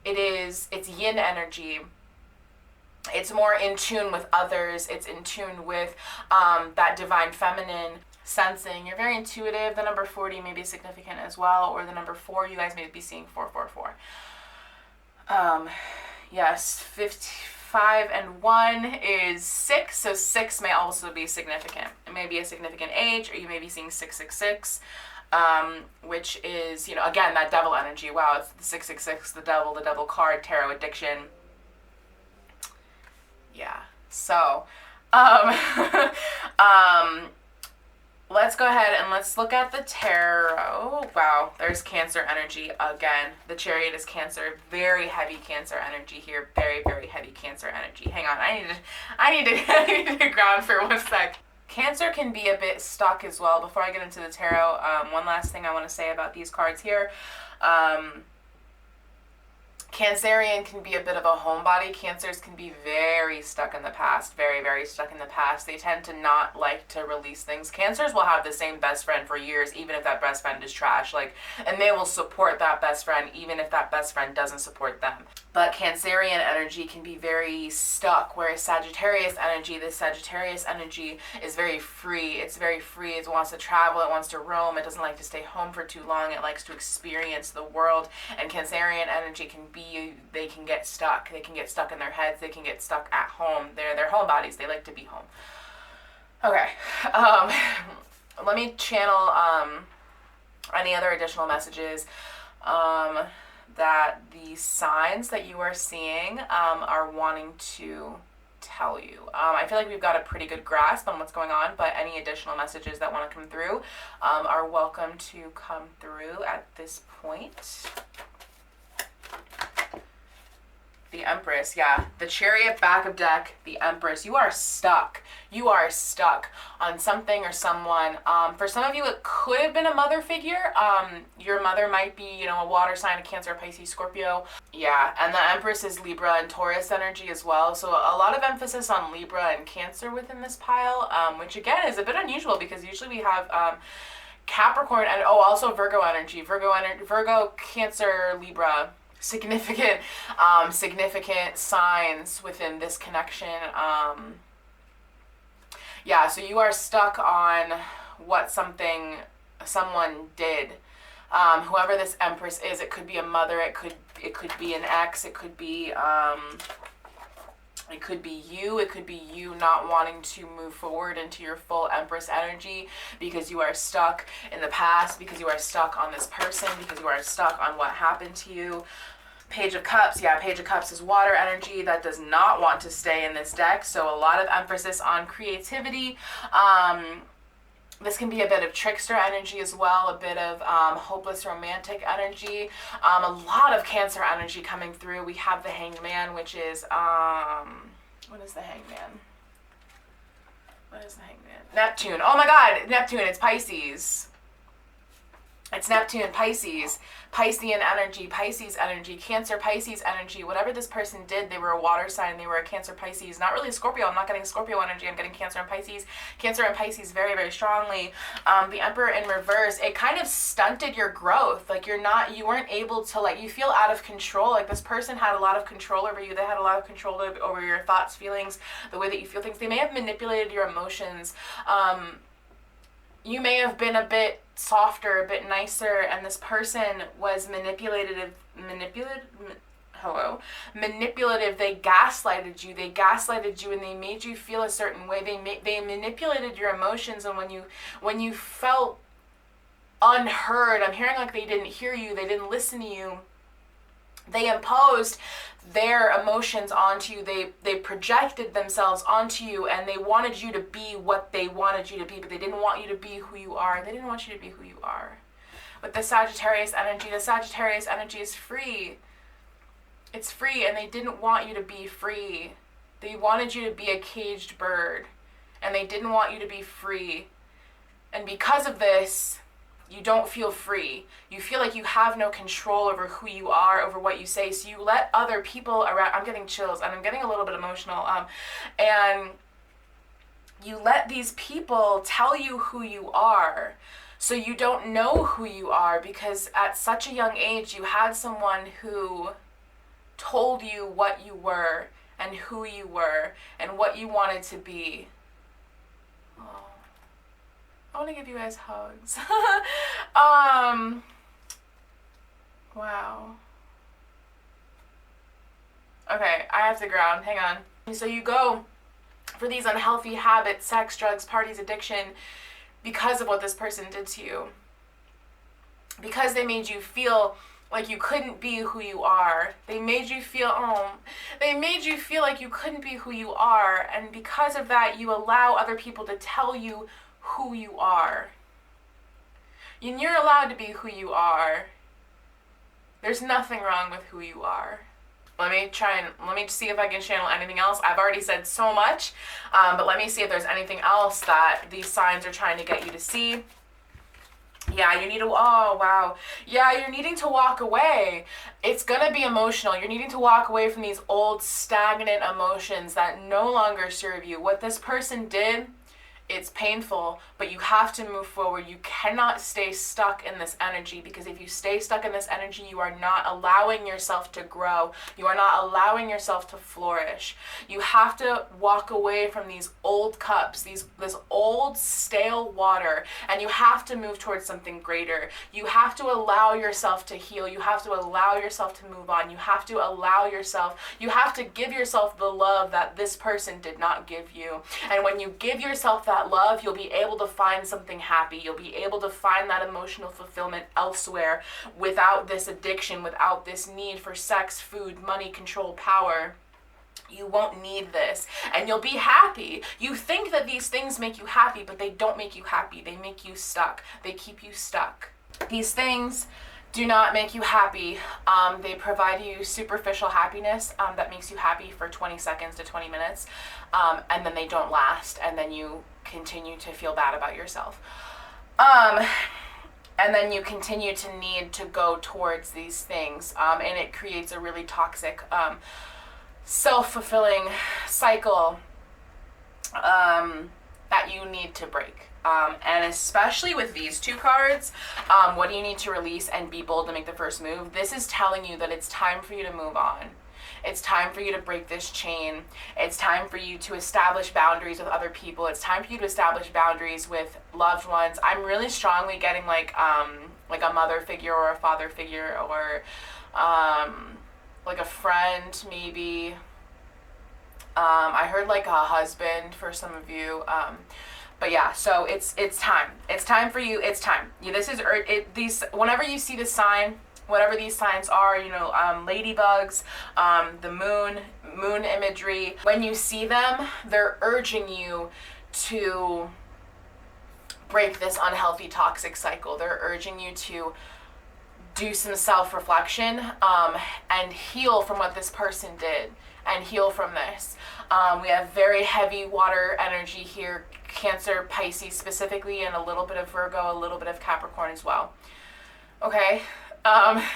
it's yin energy. It's more in tune with others. It's in tune with that divine feminine sensing. You're very intuitive. The number 40 may be significant as well, or the number 4, you guys may be seeing 444. Yes, 55 and 1 is 6, so 6 may also be significant. It may be a significant age, or you may be seeing 666, which is, you know, again, that devil energy. Wow, it's the 666, the devil card, tarot addiction. Yeah, so, let's go ahead and let's look at the tarot. Wow, there's Cancer energy again. The Chariot is Cancer. Very heavy Cancer energy here. Very, very heavy Cancer energy. Hang on, I need to ground for 1 sec. Cancer can be a bit stuck as well. Before I get into the tarot, one last thing I want to say about these cards here. Cancerian can be a bit of a homebody. Cancers can be very stuck in the past, very, very stuck in the past. They tend to not like to release things. Cancers will have the same best friend for years, even if that best friend is trash. And they will support that best friend, even if that best friend doesn't support them. But Cancerian energy can be very stuck, whereas Sagittarius energy, this Sagittarius energy is very free. It's very free. It wants to travel. It wants to roam. It doesn't like to stay home for too long. It likes to experience the world. And Cancerian energy they can get stuck. They can get stuck in their heads. They can get stuck at home. They're homebodies. They like to be home. Okay. Let me channel any other additional messages. That the signs that you are seeing are wanting to tell you. I feel like we've got a pretty good grasp on what's going on, but any additional messages that want to come through are welcome to come through at this point. The Empress, yeah. The Chariot, back of deck, the Empress. You are stuck. You are stuck on something or someone. For some of you, it could have been a mother figure. Your mother might be, you know, a water sign, a Cancer, Pisces, Scorpio. Yeah, and the Empress is Libra and Taurus energy as well. So a lot of emphasis on Libra and Cancer within this pile, which again is a bit unusual because usually we have Capricorn and also Virgo energy. Virgo, Cancer, Libra. Significant signs within this connection. Yeah, so you are stuck on what someone did. Whoever this Empress is, it could be a mother, it could be an ex, it could be you not wanting to move forward into your full Empress energy because you are stuck in the past, because you are stuck on this person, because you are stuck on what happened to you. Page of Cups, yeah, Page of Cups is water energy that does not want to stay in this deck, so a lot of emphasis on creativity. This can be a bit of trickster energy as well, a bit of hopeless romantic energy. A lot of Cancer energy coming through. We have the Hanged Man, which is, what is the Hanged Man? What is the Hanged Man? Neptune. Oh my God, Neptune, it's Pisces. It's Neptune, Pisces, Piscean energy, Pisces energy, Cancer, Pisces energy. Whatever this person did, they were a water sign, they were a Cancer, Pisces. Not really a Scorpio. I'm not getting Scorpio energy. I'm getting Cancer and Pisces. Cancer and Pisces very, very strongly. The Emperor in reverse, it kind of stunted your growth. Like you weren't able to, you feel out of control. Like this person had a lot of control over you. They had a lot of control over your thoughts, feelings, the way that you feel things. They may have manipulated your emotions. You may have been a bit softer, a bit nicer, and this person was manipulative. They gaslighted you, and they made you feel a certain way. They manipulated your emotions, and when you felt unheard, I'm hearing like they didn't hear you, they didn't listen to you. They imposed their emotions onto you. They projected themselves onto you, and they wanted you to be what they wanted you to be, but they didn't want you to be who you are. They didn't want you to be who you are. With the Sagittarius energy is free. It's free, and they didn't want you to be free. They wanted you to be a caged bird, and they didn't want you to be free. And because of this, you don't feel free. You feel like you have no control over who you are, over what you say. So you let other people around, I'm getting chills and I'm getting a little bit emotional. And you let these people tell you who you are. So you don't know who you are because at such a young age you had someone who told you what you were and who you were and what you wanted to be. Oh, I want to give you guys hugs. Wow. Okay, I have to ground. Hang on. So you go for these unhealthy habits, sex, drugs, parties, addiction, because of what this person did to you. Because they made you feel like you couldn't be who you are. They made you feel like you couldn't be who you are, and because of that, you allow other people to tell you who you are. And you're allowed to be who you are. There's nothing wrong with who you are. Let me see if I can channel anything else. I've already said so much, but let me see if there's anything else that these signs are trying to get you to see. Yeah, you need to, oh, wow. Yeah, you're needing to walk away. It's going to be emotional. You're needing to walk away from these old stagnant emotions that no longer serve you. What this person did, it's painful, but you have to move forward. You cannot stay stuck in this energy, because if you stay stuck in this energy, you are not allowing yourself to grow. You are not allowing yourself to flourish. You have to walk away from these old cups, this old stale water, and you have to move towards something greater. You have to allow yourself to heal. You have to allow yourself to move on. You have to allow yourself, you have to give yourself the love that this person did not give you. And when you give yourself that love, you'll be able to find something happy. You'll be able to find that emotional fulfillment elsewhere without this addiction, without this need for sex, food, money, control, power. You won't need this, and you'll be happy. You think that these things make you happy, but they don't make you happy. They make you stuck. They keep you stuck. These things do not make you happy. They provide you superficial happiness that makes you happy for 20 seconds to 20 minutes, and then they don't last, and then you continue to feel bad about yourself. And then you continue to need to go towards these things, and it creates a really toxic, self-fulfilling cycle that you need to break. And especially with these two cards, what do you need to release and be bold to make the first move? This is telling you that it's time for you to move on. It's time for you to break this chain. It's time for you to establish boundaries with other people. It's time for you to establish boundaries with loved ones. I'm really strongly getting like a mother figure or a father figure, or like a friend maybe. I heard like a husband for some of you. But yeah, so it's time. It's time for you. It's time. Yeah, this is these. Whenever you see this sign, whatever these signs are, ladybugs, the moon imagery. When you see them, they're urging you to break this unhealthy, toxic cycle. They're urging you to do some self-reflection and heal from what this person did, and heal from this. We have very heavy water energy here, Cancer, Pisces specifically, and a little bit of Virgo, a little bit of Capricorn as well. Okay,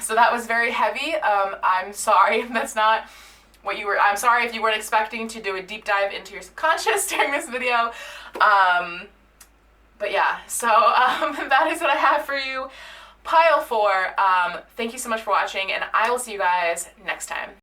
so that was very heavy. I'm sorry if that's not what you were, I'm sorry if you weren't expecting to do a deep dive into your subconscious during this video. But yeah, so that is what I have for you. Pile 4, thank you so much for watching, and I will see you guys next time.